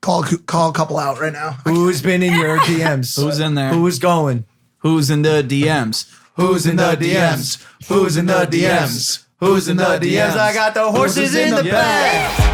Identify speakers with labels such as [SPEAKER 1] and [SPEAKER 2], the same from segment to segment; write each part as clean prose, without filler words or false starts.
[SPEAKER 1] Call a couple out right now.
[SPEAKER 2] Who's been in your DMs?
[SPEAKER 3] Who's in there?
[SPEAKER 2] Who's going?
[SPEAKER 3] Who's in the DMs?
[SPEAKER 2] Who's in the DMs? Who's in the DMs? Who's in the DMs? I got the horses in the bag.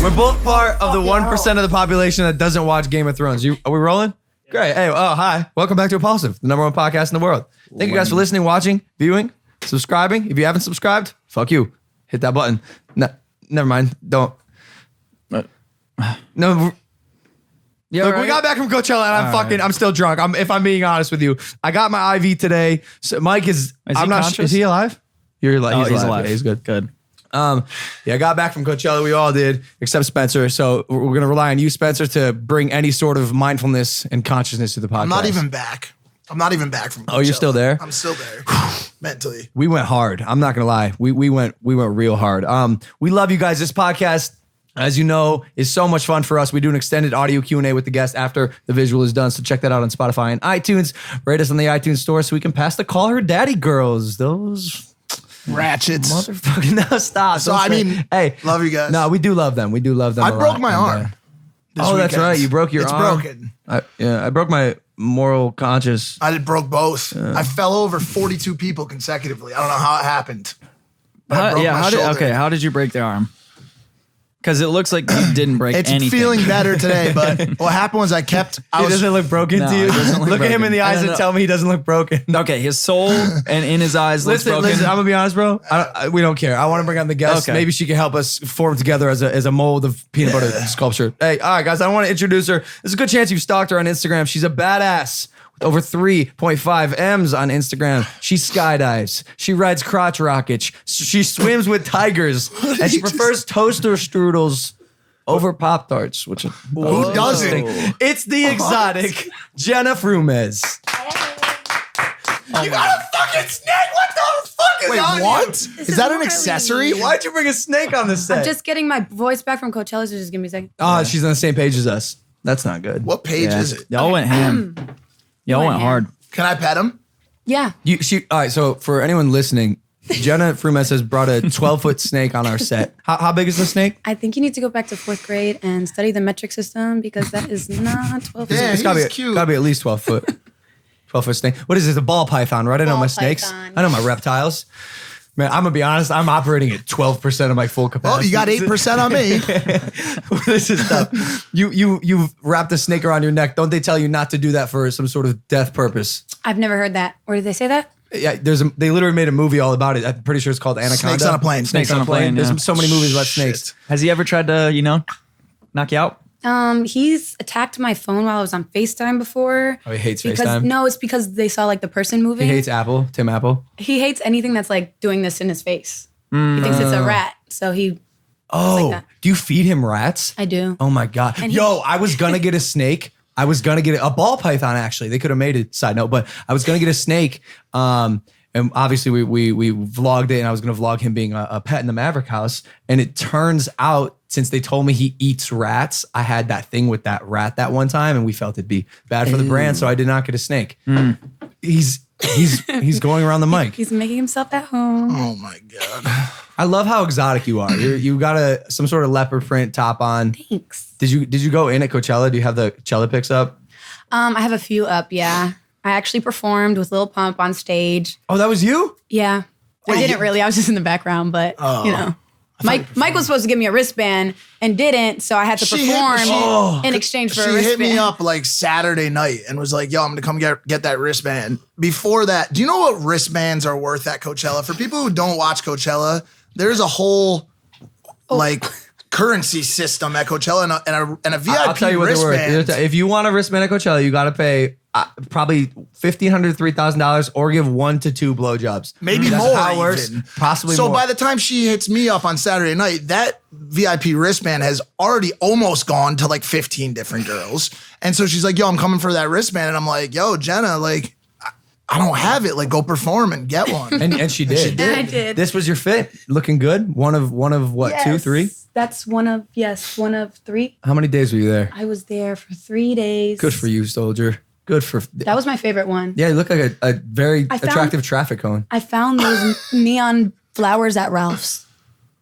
[SPEAKER 2] We're both part of the 1% of the population that doesn't watch Game of Thrones. Are we rolling? Great. Hey, hi. Welcome back to Impaulsive, the #1 podcast in the world. Thank you guys for listening, watching, viewing, subscribing. If you haven't subscribed, fuck you. Hit that button. No, never mind. Don't. No.
[SPEAKER 3] Yeah,
[SPEAKER 2] Look,
[SPEAKER 3] right?
[SPEAKER 2] we got back from Coachella and I'm still drunk. If I'm being honest with you, I got my IV today. So Mike is I'm not sure. Is he alive? You're alive.
[SPEAKER 3] Oh, he's alive.
[SPEAKER 2] Okay, he's good.
[SPEAKER 3] Good.
[SPEAKER 2] Yeah, I got back from Coachella. We all did, except Spencer. So we're going to rely on you, Spencer, to bring any sort of mindfulness and consciousness to the podcast.
[SPEAKER 1] I'm not even back from Coachella.
[SPEAKER 2] Oh, you're still there?
[SPEAKER 1] I'm still there. Mentally.
[SPEAKER 2] We went hard. I'm not going to lie. We went real hard. We love you guys. This podcast, as you know, is so much fun for us. We do an extended audio Q&A with the guest after the visual is done. So check that out on Spotify and iTunes. Rate us on the iTunes store so we can pass the Call Her Daddy girls. Those
[SPEAKER 1] ratchets.
[SPEAKER 2] Motherfucking no, stop.
[SPEAKER 1] So I mean,
[SPEAKER 2] hey,
[SPEAKER 1] love you guys.
[SPEAKER 2] No, we do love them. We do love them.
[SPEAKER 1] I
[SPEAKER 2] a
[SPEAKER 1] broke
[SPEAKER 2] lot.
[SPEAKER 1] my arm.
[SPEAKER 2] Oh, that's
[SPEAKER 1] weekend.
[SPEAKER 2] right. You broke your arm.
[SPEAKER 1] It's broken.
[SPEAKER 2] I broke my moral conscious.
[SPEAKER 1] I broke both. I fell over 42 people consecutively. I don't know how it happened. But I broke my shoulder.
[SPEAKER 3] How did you break the arm? Because it looks like you didn't break
[SPEAKER 1] It's
[SPEAKER 3] anything.
[SPEAKER 1] feeling better today, but what happened was
[SPEAKER 2] He doesn't look broken
[SPEAKER 3] No,
[SPEAKER 2] to you.
[SPEAKER 3] he doesn't look
[SPEAKER 2] Look at him in the eyes
[SPEAKER 3] broken.
[SPEAKER 2] and tell me he doesn't look broken.
[SPEAKER 3] Okay, his soul and in his eyes looks
[SPEAKER 2] Listen,
[SPEAKER 3] broken.
[SPEAKER 2] I'm gonna be honest, bro. We don't care. I want to bring on the guest.
[SPEAKER 3] Okay.
[SPEAKER 2] Maybe she can help us form together as a mold of peanut butter sculpture. Hey, all right, guys. I want to introduce her. There's a good chance you've stalked her on Instagram. She's a badass. Over 3.5 M's on Instagram. She skydives. She rides crotch rockets. She swims with tigers. And she prefers toaster strudels over Pop-Tarts, which
[SPEAKER 1] Who doesn't?
[SPEAKER 2] It's the exotic Jena Frumes.
[SPEAKER 1] You got a fucking snake? What the fuck is on
[SPEAKER 2] what?
[SPEAKER 1] you? Is that an accessory?
[SPEAKER 2] Why'd you bring a snake on this set?
[SPEAKER 4] I'm just getting my voice back from Coachella, so just give me a second.
[SPEAKER 2] Oh, she's on the same page as us. That's not good.
[SPEAKER 1] What page is it?
[SPEAKER 3] Y'all went ham. Y'all went hard.
[SPEAKER 1] Can I pet him?
[SPEAKER 4] Yeah.
[SPEAKER 2] All right, so for anyone listening, Jena Frumes has brought a 12-foot snake on our set. How big is the snake?
[SPEAKER 4] I think you need to go back to 4th grade and study the metric system because that is not 12
[SPEAKER 1] Yeah,
[SPEAKER 2] It's gotta
[SPEAKER 1] he's
[SPEAKER 2] be
[SPEAKER 1] cute.
[SPEAKER 2] gotta be at least 12 foot. 12-foot snake. What is this? A ball python, right? I know
[SPEAKER 4] Ball
[SPEAKER 2] my snakes.
[SPEAKER 4] python.
[SPEAKER 2] I know my reptiles. Man, I'm gonna be honest. I'm operating at 12% of my full
[SPEAKER 1] Oh,
[SPEAKER 2] capacity.
[SPEAKER 1] you got 8% on me.
[SPEAKER 2] This is tough. You've wrapped a snake around your neck. Don't they tell you not to do that for some sort of death purpose?
[SPEAKER 4] I've never heard that. Or did they say that?
[SPEAKER 2] Yeah, they literally made a movie all about it. I'm pretty sure it's called Anaconda.
[SPEAKER 1] Snakes on a plane.
[SPEAKER 2] Snakes on a plane.
[SPEAKER 3] yeah.
[SPEAKER 2] There's so many movies about snakes.
[SPEAKER 3] Has he ever tried to, knock you out?
[SPEAKER 4] He's attacked my phone while I was on FaceTime before.
[SPEAKER 2] Oh, he hates
[SPEAKER 4] because,
[SPEAKER 2] FaceTime?
[SPEAKER 4] No, it's because they saw like the person moving.
[SPEAKER 2] He hates Apple, Tim Apple.
[SPEAKER 4] He hates anything that's like doing this in his face. He thinks it's a rat. So he
[SPEAKER 2] Oh,
[SPEAKER 4] that.
[SPEAKER 2] do you feed him rats?
[SPEAKER 4] I do.
[SPEAKER 2] Oh my God.
[SPEAKER 4] And
[SPEAKER 2] Yo, I was gonna get a snake. I was gonna get a ball python, actually. They could have made it, side note, but I was gonna get a snake. And obviously we vlogged it, and I was gonna vlog him being a pet in the Maverick house. And it turns out, since they told me he eats rats, I had that thing with that rat that one time, and we felt it'd be bad for the brand, so I did not get a snake. He's going around the mic.
[SPEAKER 4] He's making himself at home.
[SPEAKER 1] Oh my God.
[SPEAKER 2] I love how exotic you are. You got some sort of leopard print top on.
[SPEAKER 4] Thanks.
[SPEAKER 2] Did you go in at Coachella? Do you have the Coachella pics up?
[SPEAKER 4] I have a few up, yeah. I actually performed with Lil Pump on stage.
[SPEAKER 2] Oh, that was you?
[SPEAKER 4] Yeah. I didn't really. I was just in the background, but you know. Mike was supposed to give me a wristband and didn't, so I had to perform in exchange for a
[SPEAKER 1] She
[SPEAKER 4] wristband.
[SPEAKER 1] hit me up like Saturday night and was like, yo, I'm going to come get that wristband. Before that, do you know what wristbands are worth at Coachella? For people who don't watch Coachella, there's a whole like currency system at Coachella and a VIP
[SPEAKER 2] I'll tell you what they're
[SPEAKER 1] wristband.
[SPEAKER 2] worth. If you want a wristband at Coachella, you got to pay probably $1,500 to $3,000 or give 1 to 2 blowjobs.
[SPEAKER 1] Maybe
[SPEAKER 2] That's
[SPEAKER 1] more
[SPEAKER 2] how it works.
[SPEAKER 1] even.
[SPEAKER 2] Possibly
[SPEAKER 1] So
[SPEAKER 2] more.
[SPEAKER 1] by the time she hits me up on Saturday night, that VIP wristband has already almost gone to like 15 different girls. And so she's like, yo, I'm coming for that wristband. And I'm like, yo, Jena, like, I don't have it. Like, go perform and get one.
[SPEAKER 2] and she did.
[SPEAKER 1] She did.
[SPEAKER 4] I did.
[SPEAKER 2] This was your fit. Looking good. One of what,
[SPEAKER 4] Yes.
[SPEAKER 2] 2, 3?
[SPEAKER 4] That's one of 3.
[SPEAKER 2] How many days were you there?
[SPEAKER 4] I was there for 3 days.
[SPEAKER 2] Good for you, soldier. Good for...
[SPEAKER 4] That was my favorite one.
[SPEAKER 2] Yeah, you look like a very
[SPEAKER 4] found-
[SPEAKER 2] attractive traffic cone.
[SPEAKER 4] I found those neon flowers at Ralph's.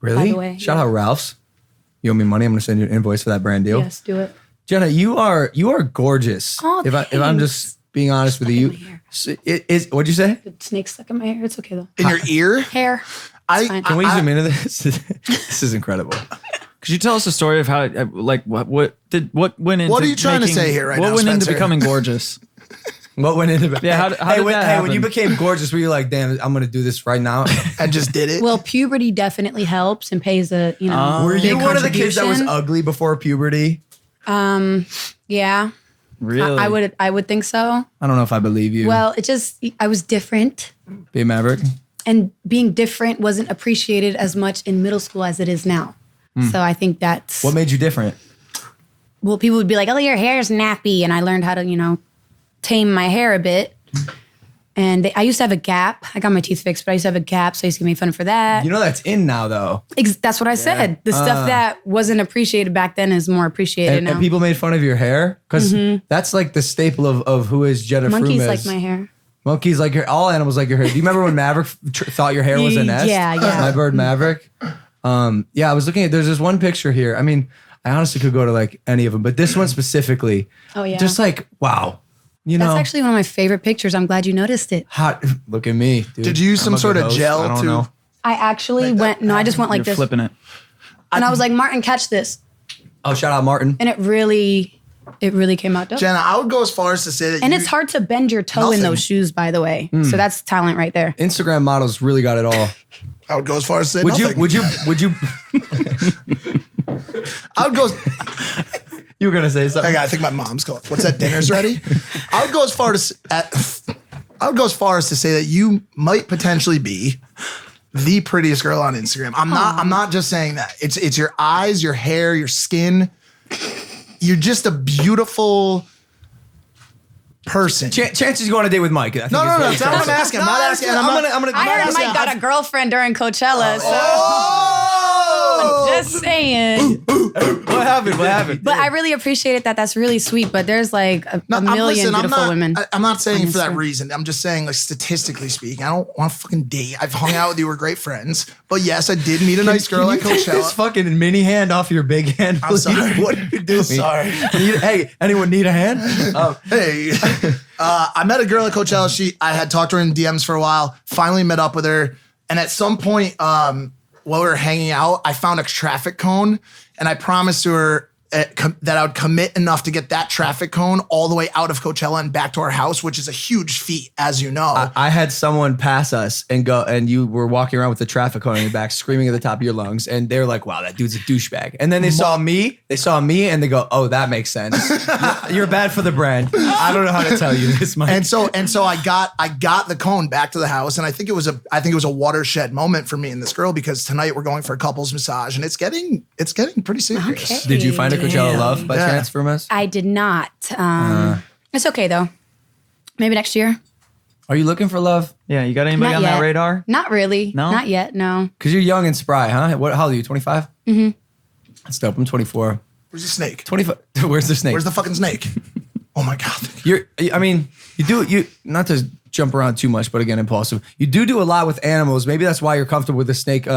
[SPEAKER 2] Really?
[SPEAKER 4] By the way,
[SPEAKER 2] Shout out Ralph's. You owe me money. I'm gonna send you an invoice for that brand deal.
[SPEAKER 4] Yes, do it.
[SPEAKER 2] Jenna, you are gorgeous.
[SPEAKER 4] Oh,
[SPEAKER 2] if I'm
[SPEAKER 4] thanks.
[SPEAKER 2] just being honest with you,
[SPEAKER 4] my hair.
[SPEAKER 2] it is. What'd you say?
[SPEAKER 4] The snake stuck in my hair. It's okay though.
[SPEAKER 1] In your ear?
[SPEAKER 4] Hair.
[SPEAKER 1] I-
[SPEAKER 4] fine.
[SPEAKER 2] Can we zoom into this? This is incredible.
[SPEAKER 3] Could you tell us a story of how, like, what went into?
[SPEAKER 1] What are you trying to say here right
[SPEAKER 3] what
[SPEAKER 1] now,
[SPEAKER 3] What went into
[SPEAKER 1] Spencer?
[SPEAKER 3] becoming gorgeous?
[SPEAKER 2] What went into?
[SPEAKER 3] Yeah, how did that
[SPEAKER 2] when
[SPEAKER 3] happen?
[SPEAKER 2] you became gorgeous, were you like, damn, I'm gonna do this right now?
[SPEAKER 1] I just did it.
[SPEAKER 4] Well, puberty definitely helps and pays a
[SPEAKER 2] Were
[SPEAKER 4] big
[SPEAKER 2] you one of the kids that was
[SPEAKER 4] contribution.
[SPEAKER 2] ugly before puberty?
[SPEAKER 4] Yeah,
[SPEAKER 3] Really?
[SPEAKER 4] I would think so.
[SPEAKER 2] I don't know if I believe you.
[SPEAKER 4] Well, I was different,
[SPEAKER 2] Be a maverick.
[SPEAKER 4] and being different wasn't appreciated as much in middle school as it is now. So I think that's
[SPEAKER 2] What made you different?
[SPEAKER 4] well, people would be like, "Oh, your hair's nappy," and I learned how to tame my hair a bit. And I used to have a gap. I got my teeth fixed, but I used to have a gap, so I used to get made fun for that.
[SPEAKER 2] You know that's in now though,
[SPEAKER 4] That's what I said. The stuff that wasn't appreciated back then is more appreciated
[SPEAKER 2] and
[SPEAKER 4] now.
[SPEAKER 2] people made fun of your hair because that's like the staple of who is Jena
[SPEAKER 4] Monkeys
[SPEAKER 2] Frumes.
[SPEAKER 4] like my hair.
[SPEAKER 2] Monkeys like your all animals like your hair. Do you remember when Maverick thought your hair was a nest?
[SPEAKER 4] Yeah.
[SPEAKER 2] My bird Maverick. Yeah, I was looking at. There's this one picture here. I mean, I honestly could go to like any of them, but this one specifically.
[SPEAKER 4] Oh, yeah.
[SPEAKER 2] Just like wow,
[SPEAKER 4] That's actually one of my favorite pictures. I'm glad you noticed it.
[SPEAKER 2] hot. Look at me, dude.
[SPEAKER 1] Did you use
[SPEAKER 2] I'm
[SPEAKER 1] some
[SPEAKER 2] a
[SPEAKER 1] sort
[SPEAKER 2] good
[SPEAKER 1] of
[SPEAKER 2] host.
[SPEAKER 1] gel
[SPEAKER 2] I don't
[SPEAKER 1] to-
[SPEAKER 2] know.
[SPEAKER 4] I actually I just went like
[SPEAKER 3] You're
[SPEAKER 4] this.
[SPEAKER 3] flipping it.
[SPEAKER 4] And I was like, Martin, catch this.
[SPEAKER 2] Oh, shout out Martin.
[SPEAKER 4] And it really came out dope.
[SPEAKER 1] Jenna, I would go as far as to say that
[SPEAKER 4] And it's hard to bend your toe in
[SPEAKER 1] Nothing.
[SPEAKER 4] those shoes, by the way. So that's talent right there.
[SPEAKER 2] Instagram models really got it all.
[SPEAKER 1] I would go as far as to say
[SPEAKER 2] Would you?
[SPEAKER 1] nothing.
[SPEAKER 2] Would you?
[SPEAKER 1] I would go.
[SPEAKER 2] You were gonna say something.
[SPEAKER 1] I think my mom's calling. What's that? Dinner's ready. I would go as far as to say that you might potentially be the prettiest girl on Instagram. I'm not just saying that. It's your eyes, your hair, your skin. You're just a beautiful person.
[SPEAKER 2] Chances you go on a date with Mike. I think
[SPEAKER 1] No,
[SPEAKER 2] is
[SPEAKER 1] no,
[SPEAKER 2] what
[SPEAKER 1] no.
[SPEAKER 2] you're
[SPEAKER 1] That's not what I'm
[SPEAKER 2] saying.
[SPEAKER 1] asking. I'm not asking. I'm gonna.
[SPEAKER 4] I heard Mike got a girlfriend during Coachella, so just saying.
[SPEAKER 2] What happened? What happened?
[SPEAKER 4] But I really appreciated that. That's really sweet. But there's like a million
[SPEAKER 1] listen,
[SPEAKER 4] beautiful women.
[SPEAKER 1] I'm not saying
[SPEAKER 4] on
[SPEAKER 1] for that
[SPEAKER 4] Instagram.
[SPEAKER 1] reason. I'm just saying, like, statistically speaking, I don't want to fucking date. I've hung out with you. We're great friends. But yes, I did meet a nice girl at
[SPEAKER 2] Can you take this
[SPEAKER 1] Coachella.
[SPEAKER 2] fucking mini hand off your big hand.
[SPEAKER 1] I'm sorry.
[SPEAKER 2] What are you doing?
[SPEAKER 1] Sorry.
[SPEAKER 2] Hey, anyone need a hand?
[SPEAKER 1] Hey, I met a girl at Coachella. I had talked to her in DMs for a while. Finally met up with her, and at some point, while we were hanging out, I found a traffic cone, and I promised to her that I would commit enough to get that traffic cone all the way out of Coachella and back to our house, which is a huge feat, as you know.
[SPEAKER 2] I had someone pass us and go, and you were walking around with the traffic cone in your back, screaming at the top of your lungs, and they're like, "Wow, that dude's a douchebag." And then they saw me, and they go, "Oh, that makes sense. You're bad for the brand." I don't know how to tell you this, Mike.
[SPEAKER 1] And so I got the cone back to the house, and I think it was a watershed moment for me and this girl, because tonight we're going for a couples massage, and it's getting pretty serious.
[SPEAKER 4] Okay.
[SPEAKER 2] Did you find a Coachella love by
[SPEAKER 1] Yeah.
[SPEAKER 2] chance from us?
[SPEAKER 4] I did not. It's okay though. Maybe next year.
[SPEAKER 2] Are you looking for love?
[SPEAKER 3] Yeah, you got anybody
[SPEAKER 4] Not
[SPEAKER 3] on
[SPEAKER 4] yet.
[SPEAKER 3] that radar?
[SPEAKER 4] Not really.
[SPEAKER 3] No?
[SPEAKER 4] Not yet. No.
[SPEAKER 2] Because you're young and spry, huh? How old are you? 25? Mm-hmm. That's dope. I'm 24.
[SPEAKER 1] Where's the snake?
[SPEAKER 2] 25. Where's the snake?
[SPEAKER 1] Where's the fucking snake? Oh my God.
[SPEAKER 2] You not to jump around too much, but again, impulsive. You do a lot with animals. Maybe that's why you're comfortable with the snake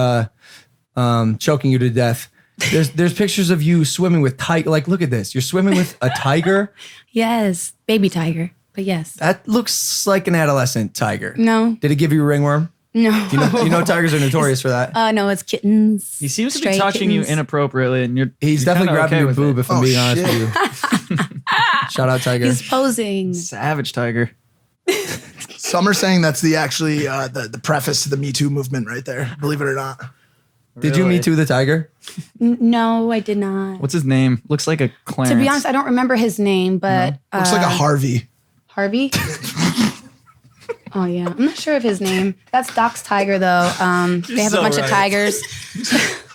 [SPEAKER 2] choking you to death. There's pictures of you swimming with tiger. Like, look at this. You're swimming with a tiger.
[SPEAKER 4] Yes. Baby tiger. But yes.
[SPEAKER 2] That looks like an adolescent tiger.
[SPEAKER 4] No.
[SPEAKER 2] Did it give you a ringworm?
[SPEAKER 4] No.
[SPEAKER 2] You know tigers are notorious for that.
[SPEAKER 4] No, it's kittens.
[SPEAKER 3] He seems to be
[SPEAKER 4] Stray
[SPEAKER 3] touching you
[SPEAKER 4] kittens.
[SPEAKER 3] inappropriately, and
[SPEAKER 2] He's
[SPEAKER 3] you're
[SPEAKER 2] definitely
[SPEAKER 3] kinda
[SPEAKER 2] grabbing
[SPEAKER 3] okay
[SPEAKER 2] your
[SPEAKER 3] with
[SPEAKER 2] boob,
[SPEAKER 3] it.
[SPEAKER 2] if I'm
[SPEAKER 1] Oh,
[SPEAKER 2] being honest
[SPEAKER 1] shit.
[SPEAKER 2] with you. Shout out, tiger.
[SPEAKER 4] He's posing.
[SPEAKER 3] Savage tiger.
[SPEAKER 1] Some are saying that's the preface to the Me Too movement right there. Believe it or not.
[SPEAKER 2] Did you
[SPEAKER 3] Really?
[SPEAKER 2] meet too the tiger?
[SPEAKER 4] No, I did not.
[SPEAKER 3] What's his name? Looks like a Clarence.
[SPEAKER 4] To be honest, I don't remember his name, but
[SPEAKER 1] Looks like a Harvey.
[SPEAKER 4] Harvey. Oh yeah, I'm not sure of his name. That's Doc's tiger though. They have
[SPEAKER 3] so
[SPEAKER 4] a bunch
[SPEAKER 3] right.
[SPEAKER 4] of tigers.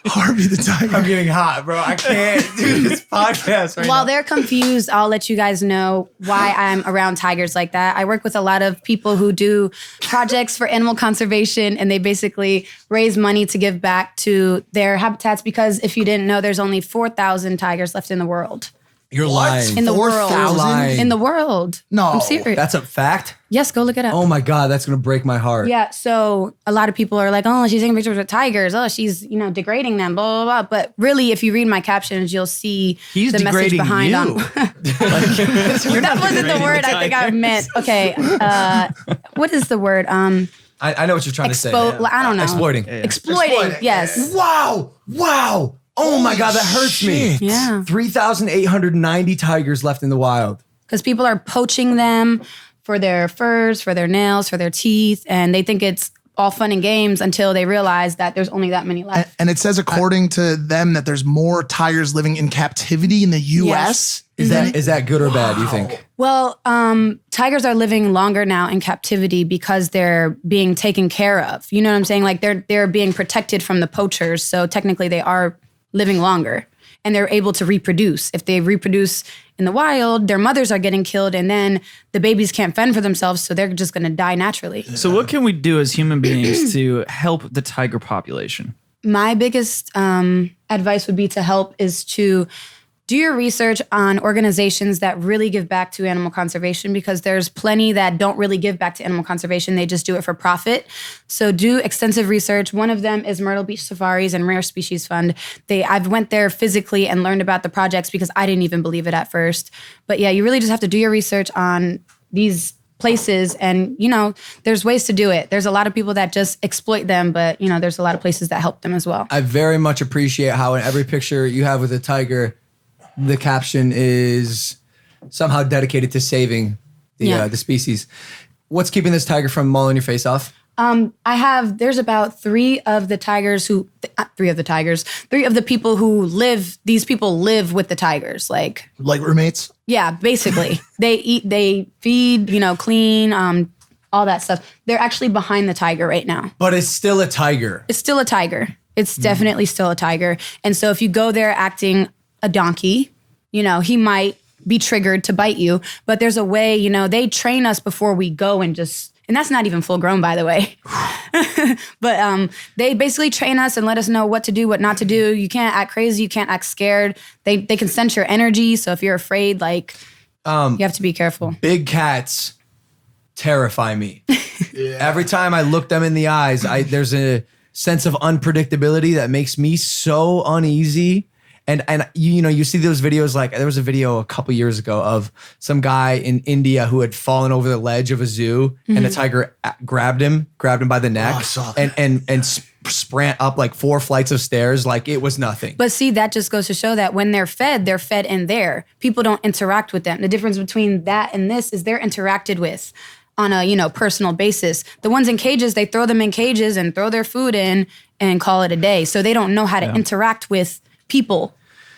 [SPEAKER 1] Harvey the tiger.
[SPEAKER 2] I'm getting hot, bro. I can't do this podcast right
[SPEAKER 4] While they're confused, I'll let you guys know why I'm around tigers like that. I work with a lot of people who do projects for animal conservation, and they basically raise money to give back to their habitats, because if you didn't know, there's only 4,000 tigers left in the world.
[SPEAKER 2] You're lying.
[SPEAKER 4] In the world.
[SPEAKER 1] 4,000?
[SPEAKER 4] In the world.
[SPEAKER 1] No.
[SPEAKER 4] I'm serious.
[SPEAKER 2] That's a fact?
[SPEAKER 4] Yes, go look it up.
[SPEAKER 2] Oh my God, that's going to break my heart.
[SPEAKER 4] Yeah, so a lot of people are like, oh, she's taking pictures with tigers. Oh, she's, degrading them, blah, blah, blah. But really, if you read my captions, you'll see
[SPEAKER 3] He's
[SPEAKER 4] the message
[SPEAKER 3] degrading
[SPEAKER 4] behind
[SPEAKER 3] you.
[SPEAKER 4] That wasn't the word I think I meant. Okay, what is the word?
[SPEAKER 2] I know what you're trying to say.
[SPEAKER 4] I don't know.
[SPEAKER 2] Exploiting.
[SPEAKER 4] Exploiting, yes.
[SPEAKER 2] Wow. Oh my God, that hurts me.
[SPEAKER 4] Yeah.
[SPEAKER 2] 3,890 tigers left in the wild.
[SPEAKER 4] Because people are poaching them for their furs, for their nails, for their teeth, and they think it's all fun and games until they realize that there's only that many left.
[SPEAKER 1] And it says, according to them, that there's more tigers living in captivity in the U.S.
[SPEAKER 2] Is that good or bad, you think?
[SPEAKER 4] Well, tigers are living longer now in captivity because they're being taken care of. You know what I'm saying? Like they're being protected from the poachers. So technically they are living longer and they're able to reproduce. If they reproduce in the wild, their mothers are getting killed and then the babies can't fend for themselves. So they're just going to die naturally.
[SPEAKER 3] So what can we do as human beings to help the tiger population?
[SPEAKER 4] My biggest advice would be to help is to do your research on organizations that really give back to animal conservation, because there's plenty that don't really give back to animal conservation. They just do it for profit. So do extensive research. One of them is Myrtle Beach Safaris and Rare Species Fund. I've went there physically and learned about the projects because I didn't even believe it at first. But yeah, you really just have to do your research on these places, and there's ways to do it. There's a lot of people that just exploit them, but there's a lot of places that help them as well.
[SPEAKER 2] I very much appreciate how in every picture you have with a tiger, the caption is somehow dedicated to saving the species. What's keeping this tiger from mauling your face off?
[SPEAKER 4] There's about three of the people who live, these people live with the tigers. Like
[SPEAKER 1] roommates?
[SPEAKER 4] Yeah, basically. They feed, clean, all that stuff. They're actually behind the tiger right now.
[SPEAKER 2] But it's still a tiger.
[SPEAKER 4] It's still a tiger. It's definitely still a tiger. And so if you go there acting a donkey, he might be triggered to bite you, but there's a way, they train us before we go and that's not even full grown, by the way. But they basically train us and let us know what to do, what not to do. You can't act crazy. You can't act scared. They can sense your energy. So if you're afraid, you have to be careful.
[SPEAKER 2] Big cats terrify me. Yeah. Every time I look them in the eyes, there's a sense of unpredictability that makes me so uneasy. And you see those videos, like there was a video a couple years ago of some guy in India who had fallen over the ledge of a zoo and a tiger grabbed him by the neck and sprint up like 4 flights of stairs like it was nothing.
[SPEAKER 4] But see, that just goes to show that when they're fed in there. People don't interact with them. The difference between that and this is they're interacted with on a personal basis. The ones in cages, they throw them in cages and throw their food in and call it a day. So they don't know how to interact with people.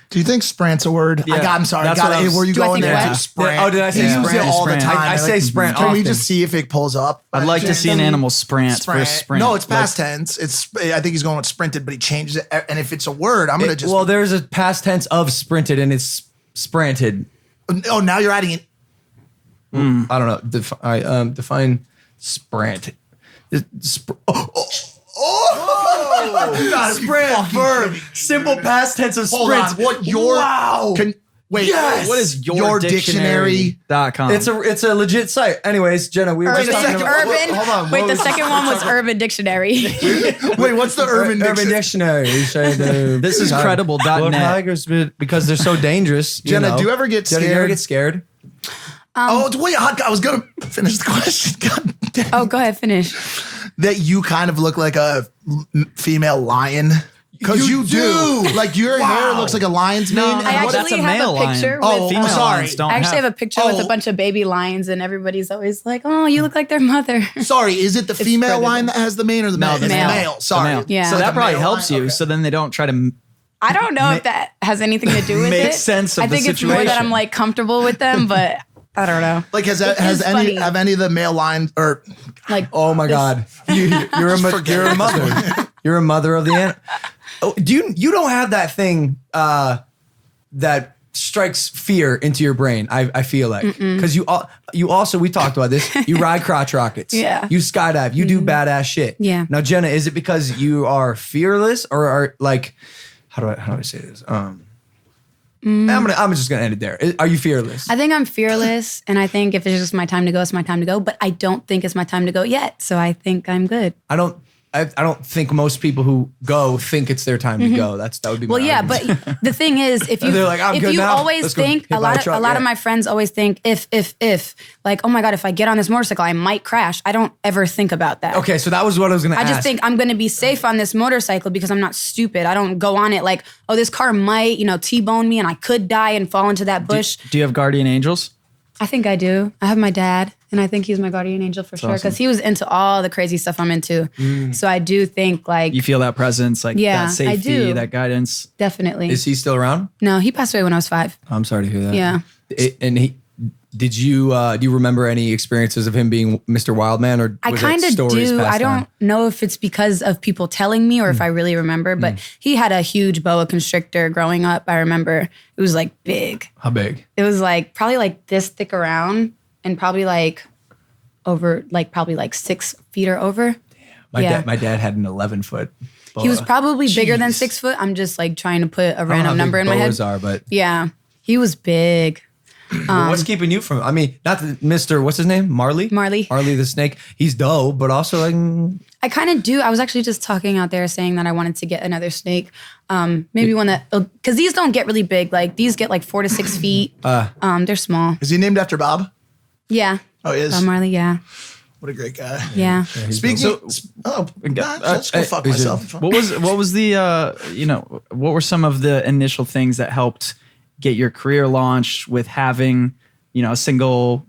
[SPEAKER 1] Do you think sprint's a word?
[SPEAKER 3] Yeah.
[SPEAKER 1] I'm sorry. Were you
[SPEAKER 4] Do I
[SPEAKER 1] going
[SPEAKER 4] think
[SPEAKER 1] there?
[SPEAKER 4] what?
[SPEAKER 1] Sprint.
[SPEAKER 2] Oh, did I say sprint?
[SPEAKER 1] Use it all the time.
[SPEAKER 2] I say sprint
[SPEAKER 1] Can we
[SPEAKER 2] often.
[SPEAKER 1] just see if it pulls up?
[SPEAKER 3] I'd like to see an animal sprint for sprint.
[SPEAKER 1] No, it's past tense. I think he's going with sprinted, but he changed it. And if it's a word, I'm gonna just.
[SPEAKER 2] Well, there's a past tense of sprinted, and it's sprinted.
[SPEAKER 1] Oh, now you're adding it.
[SPEAKER 2] I don't know. Define sprint. Sprint verb. Simple past tense of
[SPEAKER 1] Hold
[SPEAKER 2] sprints.
[SPEAKER 1] on. What your wait?
[SPEAKER 2] Yes.
[SPEAKER 3] What is your dictionary.com?
[SPEAKER 2] It's a legit site. Anyways, Jenna, we were just talking about
[SPEAKER 1] Hold on.
[SPEAKER 4] Wait, the second one was Urban Dictionary.
[SPEAKER 1] Wait, what's the urban
[SPEAKER 2] dictionary?
[SPEAKER 3] This is credible.net.
[SPEAKER 2] Tigers, because they're so dangerous.
[SPEAKER 1] Jenna, do you ever get scared?
[SPEAKER 2] Do you ever get scared?
[SPEAKER 1] Wait, I was gonna finish the question. God damn.
[SPEAKER 4] Oh, go ahead, finish.
[SPEAKER 1] That you kind of look like a female lion. Because you do. Like your hair looks like a lion's mane.
[SPEAKER 4] I
[SPEAKER 3] that's
[SPEAKER 4] actually
[SPEAKER 3] a
[SPEAKER 4] have
[SPEAKER 3] male
[SPEAKER 4] a picture
[SPEAKER 3] lion.
[SPEAKER 4] with.
[SPEAKER 3] Female
[SPEAKER 1] sorry.
[SPEAKER 3] lions don't
[SPEAKER 4] I actually have a picture with a bunch of baby lions, and everybody's always like, "Oh, you look like their mother."
[SPEAKER 1] Sorry, is it the female
[SPEAKER 4] predator.
[SPEAKER 1] lion that has the mane or the male?
[SPEAKER 3] the
[SPEAKER 1] It's
[SPEAKER 3] male.
[SPEAKER 1] the male. Sorry.
[SPEAKER 3] The male.
[SPEAKER 4] Yeah.
[SPEAKER 3] So
[SPEAKER 4] Like
[SPEAKER 3] that
[SPEAKER 1] a
[SPEAKER 3] probably
[SPEAKER 1] male
[SPEAKER 3] helps
[SPEAKER 1] lion?
[SPEAKER 3] you.
[SPEAKER 1] Okay.
[SPEAKER 3] So then they don't try to.
[SPEAKER 4] I don't know if that has anything to do with
[SPEAKER 3] Make
[SPEAKER 4] it.
[SPEAKER 3] sense of
[SPEAKER 4] I
[SPEAKER 3] the
[SPEAKER 4] think it's more that
[SPEAKER 3] situation.
[SPEAKER 4] I'm like comfortable with them, but I don't know.
[SPEAKER 1] Like
[SPEAKER 4] is funny.
[SPEAKER 1] have any of the male lions or
[SPEAKER 4] Like,
[SPEAKER 2] Oh my God, you're a mother. You're a mother of the animal. Oh, you don't have that thing that strikes fear into your brain? I feel like because you also we talked about this. You ride crotch rockets.
[SPEAKER 4] Yeah.
[SPEAKER 2] You skydive. You do badass shit.
[SPEAKER 4] Yeah.
[SPEAKER 2] Now, Jenna, is it because you are fearless or are like how do I say this? I'm just gonna end it there. Are you fearless?
[SPEAKER 4] I think I'm fearless, and I think if it's just my time to go, it's my time to go. But I don't think it's my time to go yet, so I think I'm good.
[SPEAKER 2] I don't think most people who go think it's their time to go. That would be my argument.
[SPEAKER 4] But the thing is, if you
[SPEAKER 2] They're like, "I'm
[SPEAKER 4] if
[SPEAKER 2] good
[SPEAKER 4] you
[SPEAKER 2] now.
[SPEAKER 4] always
[SPEAKER 2] Let's go
[SPEAKER 4] think
[SPEAKER 2] hit
[SPEAKER 4] a
[SPEAKER 2] by a
[SPEAKER 4] lot
[SPEAKER 2] truck."
[SPEAKER 4] of my friends always think if like, oh my God, if I get on this motorcycle, I might crash. I don't ever think about that.
[SPEAKER 2] Okay, so that was what I was gonna ask.
[SPEAKER 4] I just think I'm going to be safe on this motorcycle because I'm not stupid. I don't go on it like, oh, this car might, T-bone me and I could die and fall into that bush.
[SPEAKER 3] Do you have guardian angels?
[SPEAKER 4] I think I do. I have my dad, and I think he's my guardian angel for sure because he was into all the crazy stuff I'm into. So I do think like
[SPEAKER 3] You feel that presence, like
[SPEAKER 4] Yeah,
[SPEAKER 3] that
[SPEAKER 4] I
[SPEAKER 3] safety,
[SPEAKER 4] do.
[SPEAKER 3] that guidance.
[SPEAKER 4] definitely.
[SPEAKER 2] Is he still around?
[SPEAKER 4] No, he passed away when I was 5.
[SPEAKER 2] I'm sorry to hear that.
[SPEAKER 4] Yeah.
[SPEAKER 2] And do you remember any experiences of him being Mr. Wildman, or
[SPEAKER 4] I
[SPEAKER 2] was
[SPEAKER 4] kind
[SPEAKER 2] it
[SPEAKER 4] of
[SPEAKER 2] stories
[SPEAKER 4] do.
[SPEAKER 2] passed
[SPEAKER 4] I don't
[SPEAKER 2] on?
[SPEAKER 4] know if it's because of people telling me or if I really remember, but he had a huge boa constrictor growing up. I remember it was like big.
[SPEAKER 2] How big?
[SPEAKER 4] It was like probably like this thick around and probably like over, like probably like 6 feet or over.
[SPEAKER 2] My
[SPEAKER 4] Yeah.
[SPEAKER 2] dad had an 11-foot.
[SPEAKER 4] He was probably bigger than 6 foot. I'm just like trying to put a random number in my head.
[SPEAKER 2] Are, but
[SPEAKER 4] Yeah, he was big.
[SPEAKER 2] what's keeping you from? I mean, not the Mr. What's his name? Marley the snake. He's dope, but also like
[SPEAKER 4] I kind of do. I was actually just talking out there saying that I wanted to get another snake. Maybe one that, because these don't get really big. Like these get like 4 to 6 feet. They're small.
[SPEAKER 1] Is he named after Bob?
[SPEAKER 4] Yeah.
[SPEAKER 1] Oh, he is?
[SPEAKER 4] Bob Marley, yeah.
[SPEAKER 1] What a great guy.
[SPEAKER 4] Yeah.
[SPEAKER 1] Speaking let's go fuck myself.
[SPEAKER 3] What was the what were some of the initial things that helped get your career launched with having, a single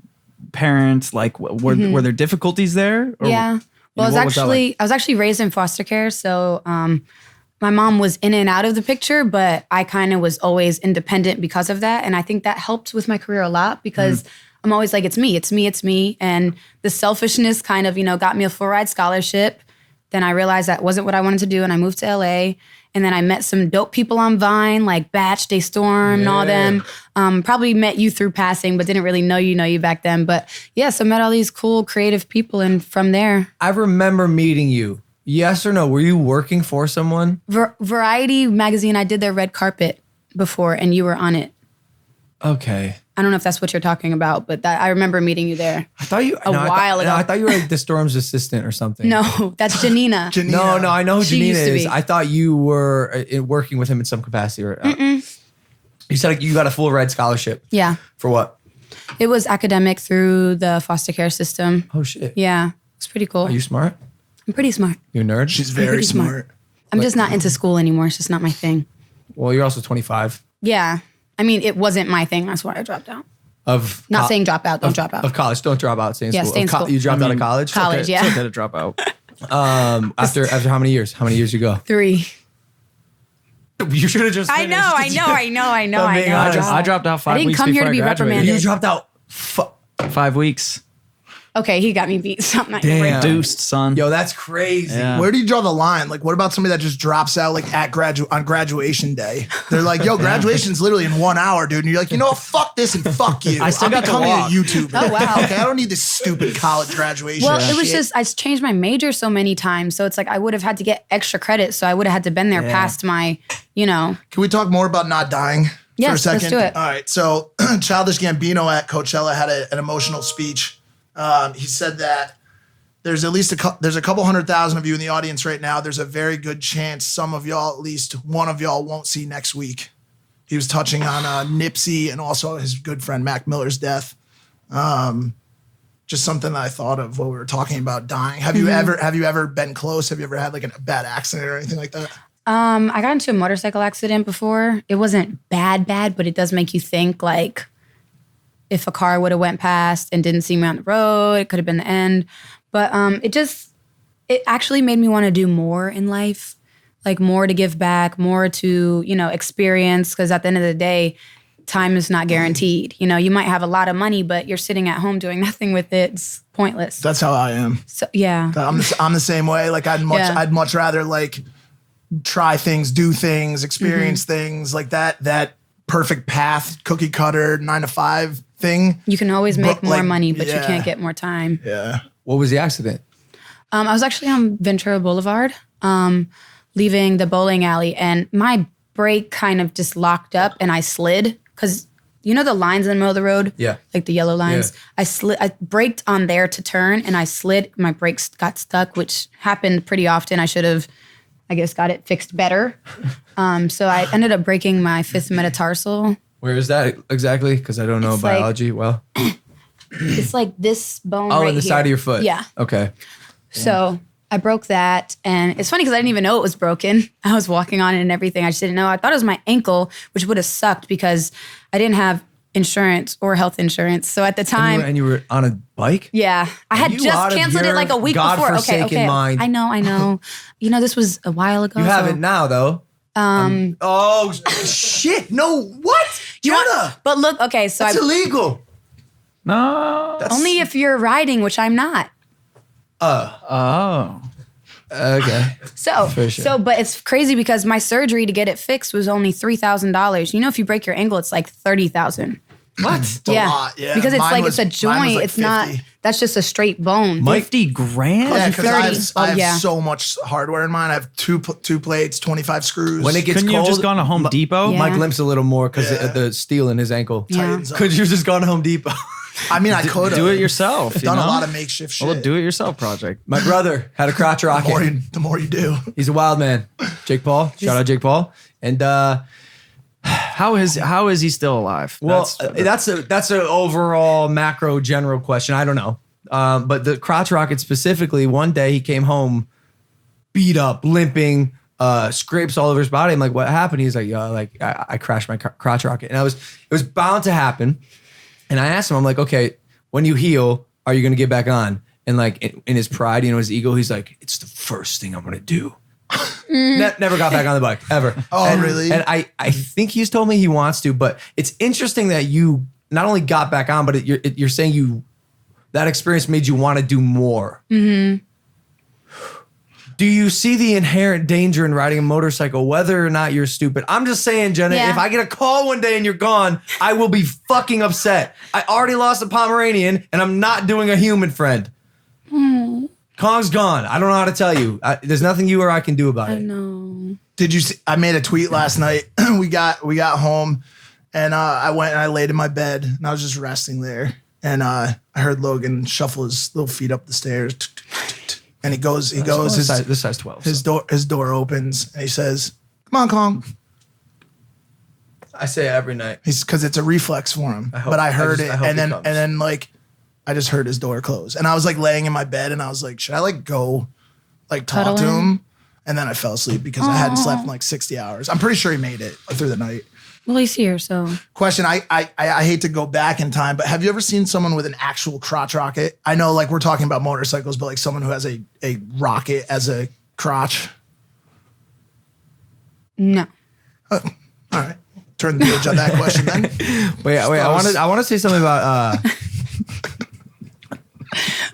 [SPEAKER 3] parent? Like were there difficulties there? Or,
[SPEAKER 4] Yeah. Well,
[SPEAKER 3] what was that like?
[SPEAKER 4] I was actually raised in foster care, so my mom was in and out of the picture, but I kind of was always independent because of that, and I think that helped with my career a lot because I'm always like, it's me, and the selfishness kind of got me a full ride scholarship. Then I realized that wasn't what I wanted to do, and I moved to LA. And then I met some dope people on Vine, like Batch, Day Storm, and all them. Probably met you through passing, but didn't really know you back then. But yeah, so met all these cool, creative people, and from there.
[SPEAKER 2] I remember meeting you. Yes or no? Were you working for someone?
[SPEAKER 4] Variety magazine, I did their red carpet before, and you were on it.
[SPEAKER 2] Okay.
[SPEAKER 4] I don't know if that's what you're talking about, but I remember meeting you there.
[SPEAKER 2] I thought you
[SPEAKER 4] while ago.
[SPEAKER 2] I thought you were like the Storm's assistant or something.
[SPEAKER 4] No, that's Janina.
[SPEAKER 2] No, I know who
[SPEAKER 4] She
[SPEAKER 2] Janina
[SPEAKER 4] used to
[SPEAKER 2] is.
[SPEAKER 4] be.
[SPEAKER 2] I thought you were working with him in some capacity. Or you said like, you got a full ride scholarship.
[SPEAKER 4] Yeah.
[SPEAKER 2] For what?
[SPEAKER 4] It was academic through the foster care system.
[SPEAKER 2] Oh shit.
[SPEAKER 4] Yeah. It's pretty cool.
[SPEAKER 2] Are you smart?
[SPEAKER 4] I'm pretty smart.
[SPEAKER 2] You a nerd?
[SPEAKER 1] She's very
[SPEAKER 4] pretty
[SPEAKER 1] smart.
[SPEAKER 4] I'm just not into school anymore. It's just not my thing.
[SPEAKER 2] Well, you're also 25.
[SPEAKER 4] Yeah. I mean, it wasn't my thing. That's why I dropped out.
[SPEAKER 2] Of
[SPEAKER 4] Not saying drop out. Don't drop out.
[SPEAKER 2] Of college. Don't drop out. Stay in
[SPEAKER 4] Yeah,
[SPEAKER 2] school.
[SPEAKER 4] stay in school.
[SPEAKER 2] You dropped out of college?
[SPEAKER 4] College,
[SPEAKER 2] Okay.
[SPEAKER 4] yeah.
[SPEAKER 3] It's okay to drop out.
[SPEAKER 2] After how many years? How many years you go?
[SPEAKER 4] 3.
[SPEAKER 2] You should have just
[SPEAKER 4] I know.
[SPEAKER 2] being honest.
[SPEAKER 3] I dropped out 5
[SPEAKER 4] I didn't
[SPEAKER 3] weeks
[SPEAKER 4] come here
[SPEAKER 3] before
[SPEAKER 4] to be
[SPEAKER 3] I graduated.
[SPEAKER 4] reprimanded.
[SPEAKER 2] You dropped out.
[SPEAKER 3] 5 weeks.
[SPEAKER 4] Okay, he got me beat. Something not
[SPEAKER 2] Damn.
[SPEAKER 4] right.
[SPEAKER 3] Deuced, son.
[SPEAKER 2] Yo, that's crazy.
[SPEAKER 3] Yeah.
[SPEAKER 1] Where do you draw the line? Like, what about somebody that just drops out like on graduation day? They're like, yo, graduation's literally in 1 hour, dude. And you're like, you know what? Fuck this and fuck you.
[SPEAKER 3] I still
[SPEAKER 1] I'm
[SPEAKER 3] got to
[SPEAKER 1] becoming
[SPEAKER 3] walk.
[SPEAKER 1] a YouTuber.
[SPEAKER 4] Oh, wow.
[SPEAKER 1] Okay, I don't need this stupid college graduation.
[SPEAKER 4] Well, it was
[SPEAKER 1] shit.
[SPEAKER 4] just, I changed my major so many times. So it's like I would have had to get extra credit. So I would have had to been there past my,
[SPEAKER 1] Can we talk more about not dying for a
[SPEAKER 4] Yes,
[SPEAKER 1] second?
[SPEAKER 4] let's do it.
[SPEAKER 1] All right. So Childish Gambino at Coachella had an emotional speech. He said that there's at least there's a couple 100,000 of you in the audience right now. There's a very good chance some of y'all, at least one of y'all, won't see next week. He was touching on Nipsey and also his good friend Mac Miller's death. Just something that I thought of while we were talking about dying. Have you ever been close? Have you ever had like a bad accident or anything like that?
[SPEAKER 4] I got into a motorcycle accident before. It wasn't bad, but it does make you think like if a car would have went past and didn't see me on the road, it could have been the end. But it actually made me want to do more in life, like more to give back, more to, experience. Because at the end of the day, time is not guaranteed. You might have a lot of money, but you're sitting at home doing nothing with it. It's pointless.
[SPEAKER 1] That's how I am.
[SPEAKER 4] So yeah.
[SPEAKER 1] I'm the same way. Like I'd much rather like try things, do things, experience things like that perfect path, cookie cutter, 9 to 5 thing.
[SPEAKER 4] You can always make more
[SPEAKER 1] like,
[SPEAKER 4] money, but you
[SPEAKER 1] yeah.
[SPEAKER 4] can't get more time.
[SPEAKER 1] Yeah.
[SPEAKER 2] What was the accident?
[SPEAKER 4] I was actually on Ventura Boulevard, leaving the bowling alley, and my brake kind of just locked up and I slid because you know the lines in the middle of the road?
[SPEAKER 2] Yeah.
[SPEAKER 4] Like the yellow lines?
[SPEAKER 2] Yeah.
[SPEAKER 4] I braked on there to turn and I slid. My brakes got stuck, which happened pretty often. I should have, I guess, got it fixed better. So I ended up breaking my 5th metatarsal.
[SPEAKER 2] Where is that exactly? Because I don't know
[SPEAKER 4] It's like-
[SPEAKER 2] biology well.
[SPEAKER 4] It's like this bone
[SPEAKER 2] Oh,
[SPEAKER 4] right
[SPEAKER 2] in the
[SPEAKER 4] here.
[SPEAKER 2] side of your foot.
[SPEAKER 4] Yeah.
[SPEAKER 2] Okay.
[SPEAKER 4] So I broke that. And it's funny because I didn't even know it was broken. I was walking on it and everything. I just didn't know. I thought it was my ankle, which would have sucked because I didn't have insurance or health insurance. So at the time,
[SPEAKER 2] And you were on a bike?
[SPEAKER 4] yeah, I had
[SPEAKER 2] you
[SPEAKER 4] just
[SPEAKER 2] out of
[SPEAKER 4] canceled it
[SPEAKER 2] your
[SPEAKER 4] like a week before. Okay,
[SPEAKER 2] godforsaken mind?
[SPEAKER 4] I know. You know, this was a while ago.
[SPEAKER 2] You have
[SPEAKER 4] so-
[SPEAKER 2] it now, though. Oh, shit. No, what?
[SPEAKER 4] You want-
[SPEAKER 2] Jenna,
[SPEAKER 4] but look, okay, so
[SPEAKER 2] that's illegal.
[SPEAKER 3] No.
[SPEAKER 2] That's
[SPEAKER 4] only if you're riding, which I'm not.
[SPEAKER 3] Oh.
[SPEAKER 2] Okay.
[SPEAKER 4] So,
[SPEAKER 2] For sure.
[SPEAKER 4] so, but it's crazy because my surgery to get it fixed was only $3,000. You know, if you break your ankle, it's like 30,000.
[SPEAKER 2] What?
[SPEAKER 1] It's a lot, yeah.
[SPEAKER 4] Because it's
[SPEAKER 1] Mine
[SPEAKER 4] like
[SPEAKER 1] was-
[SPEAKER 4] it's a
[SPEAKER 1] mine was
[SPEAKER 4] joint.
[SPEAKER 1] like
[SPEAKER 4] It's not.
[SPEAKER 1] 50.
[SPEAKER 4] That's just a straight bone.
[SPEAKER 2] Mike-
[SPEAKER 3] 50 grand?
[SPEAKER 1] Yeah, because
[SPEAKER 4] 30.
[SPEAKER 1] I have
[SPEAKER 4] Yeah.
[SPEAKER 1] so much hardware in mine. I have two plates, 25 screws.
[SPEAKER 2] When it gets
[SPEAKER 3] Couldn't you
[SPEAKER 2] cold,
[SPEAKER 3] have just gone to Home Depot?
[SPEAKER 4] Yeah.
[SPEAKER 2] Mike limps a little more because
[SPEAKER 1] Yeah.
[SPEAKER 2] the steel in his ankle.
[SPEAKER 4] Yeah.
[SPEAKER 1] tightens up.
[SPEAKER 2] Could you have just gone to Home Depot?
[SPEAKER 1] I mean, I could have
[SPEAKER 3] Do it yourself.
[SPEAKER 1] I've
[SPEAKER 3] you
[SPEAKER 1] done
[SPEAKER 3] know?
[SPEAKER 1] a lot of makeshift shit.
[SPEAKER 3] Well, do it yourself project.
[SPEAKER 2] My brother had a crotch
[SPEAKER 1] the
[SPEAKER 2] rocket.
[SPEAKER 1] more you do.
[SPEAKER 2] He's a wild man. Jake Paul. Shout out Jake Paul. And
[SPEAKER 3] How is he still alive?
[SPEAKER 2] well, that's an overall macro general question. I don't know. But the crotch rocket specifically, one day he came home beat up, limping, scrapes all over his body. I'm like, what happened? He's like, I crashed my crotch rocket. And it was bound to happen. And I asked him, I'm like, okay, when you heal, are you going to get back on? And like in his pride, you know, his ego, he's like, it's the first thing I'm going to do. Never got back on the bike ever.
[SPEAKER 1] Oh, really?
[SPEAKER 2] And I think he's told me he wants to, but it's interesting that you not only got back on, but you're saying that experience made you want to do more. Mm-hmm. Do you see the inherent danger in riding a motorcycle, whether or not you're stupid? I'm just saying, Jenna,
[SPEAKER 4] Yeah.
[SPEAKER 2] if I get a call one day and you're gone, I will be fucking upset. I already lost a Pomeranian and I'm not doing a human friend. Kong's gone. I don't know how to tell you. There's nothing you or I can do about it.
[SPEAKER 4] No.
[SPEAKER 1] Did you see? I made a tweet last night. we got home, and I went and I laid in my bed, and I was just resting there, and I heard Logan shuffle his little feet up the stairs, and he goes.
[SPEAKER 2] This size 12.
[SPEAKER 1] His door opens, and he says, "Come on, Kong."
[SPEAKER 2] I say it every night.
[SPEAKER 1] He's because it's a reflex for him.
[SPEAKER 2] hope-
[SPEAKER 1] But I heard
[SPEAKER 2] I
[SPEAKER 1] it,
[SPEAKER 2] hope
[SPEAKER 1] and
[SPEAKER 2] he
[SPEAKER 1] then
[SPEAKER 2] comes.
[SPEAKER 1] like I just heard his door close, and I was like laying in my bed, and I was like, should I like go, like talk
[SPEAKER 4] Cuddle
[SPEAKER 1] to
[SPEAKER 4] him?
[SPEAKER 1] him? And then I fell asleep because I hadn't slept in like 60 hours. I'm pretty sure he made it through the night.
[SPEAKER 4] Well, he's here, so.
[SPEAKER 1] Question: I hate to go back in time, but have you ever seen someone with an actual crotch rocket? I know, like we're talking about motorcycles, but like someone who has a rocket as a crotch.
[SPEAKER 4] No.
[SPEAKER 1] All right, turn the page on that question then.
[SPEAKER 2] Wait. I want to say something about.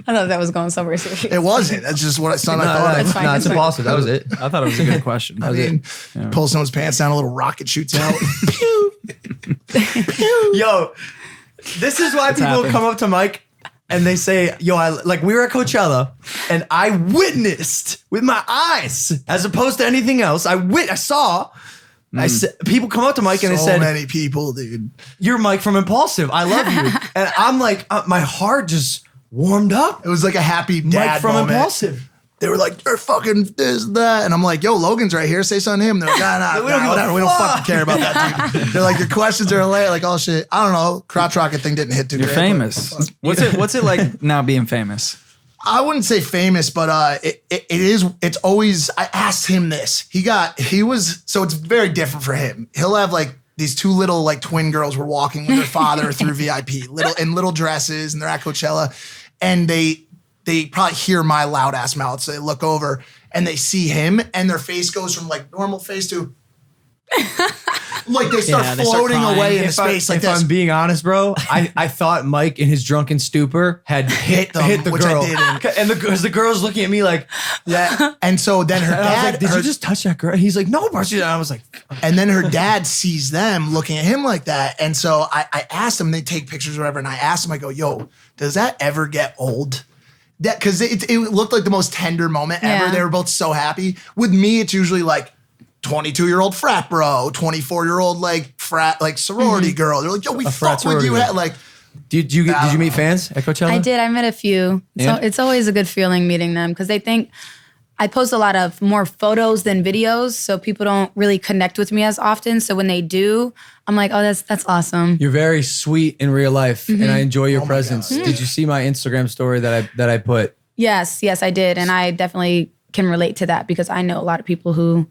[SPEAKER 4] I thought that was going somewhere serious.
[SPEAKER 1] It wasn't. That's just what I thought. I thought.
[SPEAKER 4] that's
[SPEAKER 1] of.
[SPEAKER 4] fine.
[SPEAKER 2] No, it's impulsive. That was it.
[SPEAKER 3] I thought it was a good question.
[SPEAKER 1] I mean, pull someone's pants down, a little rocket shoots out.
[SPEAKER 2] Yo, this is why people
[SPEAKER 3] happened.
[SPEAKER 2] come up to Mike and they say, "Yo, we were at Coachella and I witnessed with my eyes, as opposed to anything else. I saw." I said, people come up to Mike and they
[SPEAKER 1] So
[SPEAKER 2] said,
[SPEAKER 1] many people, dude.
[SPEAKER 2] "You're Mike from Impulsive. I love you." And I'm like, my heart just warmed up.
[SPEAKER 1] It was like a happy dad
[SPEAKER 2] Mike from
[SPEAKER 1] moment.
[SPEAKER 2] Impulsive.
[SPEAKER 1] They were like, "You're fucking this, that," and I'm like, "Yo, Logan's right here. Say something to him." They're like, "Nah,
[SPEAKER 2] We don't give a
[SPEAKER 1] whatever. We don't
[SPEAKER 2] fuck."
[SPEAKER 1] fucking care about that, dude." They're like, "Your questions are hilarious." Like, "Oh shit, I don't know." Crotch rocket thing didn't hit too
[SPEAKER 3] You're
[SPEAKER 1] great,
[SPEAKER 3] famous.
[SPEAKER 1] but-
[SPEAKER 3] What's it like now being famous?
[SPEAKER 1] I wouldn't say famous, but it's always. I asked him this. He was so it's very different for him. He'll have like these two little like twin girls were walking with their father through VIP, little dresses, and they're at Coachella, and they probably hear my loud ass mouth, so they look over and they see him, and their face goes from like normal face to like they start
[SPEAKER 3] Yeah, they start
[SPEAKER 1] floating
[SPEAKER 3] crying.
[SPEAKER 1] away in
[SPEAKER 2] If
[SPEAKER 1] space like
[SPEAKER 2] if
[SPEAKER 1] this.
[SPEAKER 2] I'm being honest, bro, I thought Mike in his drunken stupor had hit
[SPEAKER 1] them,
[SPEAKER 2] the
[SPEAKER 1] which I
[SPEAKER 2] girl.
[SPEAKER 1] didn't.
[SPEAKER 2] And the girl's looking at me like,
[SPEAKER 1] Yeah, and so then her
[SPEAKER 2] and I was
[SPEAKER 1] dad,
[SPEAKER 2] like, did
[SPEAKER 1] her-
[SPEAKER 2] you just touch that girl? And he's like, no, bro. And I was like,
[SPEAKER 1] And then her dad sees them looking at him like that. And so I asked him, they take pictures or whatever. And I asked him, I go, "Yo, does that ever get old?" That because it looked like the most tender moment ever.
[SPEAKER 4] Yeah.
[SPEAKER 1] They were both so happy. With me, it's usually like 22-year-old frat bro, 24-year-old like frat, like sorority girl. They're like, yo, we fuck with you. Like,
[SPEAKER 2] did you meet fans at Coachella?
[SPEAKER 4] I did. I met a few.
[SPEAKER 2] Yeah.
[SPEAKER 4] So it's always a good feeling meeting them because they think I post a lot of more photos than videos, so people don't really connect with me as often. So when they do, I'm like, oh, that's awesome.
[SPEAKER 2] You're very sweet in real life, and I enjoy your presence. Did you see my Instagram story that I put?
[SPEAKER 4] Yes, I did, and I definitely can relate to that because I know a lot of people who,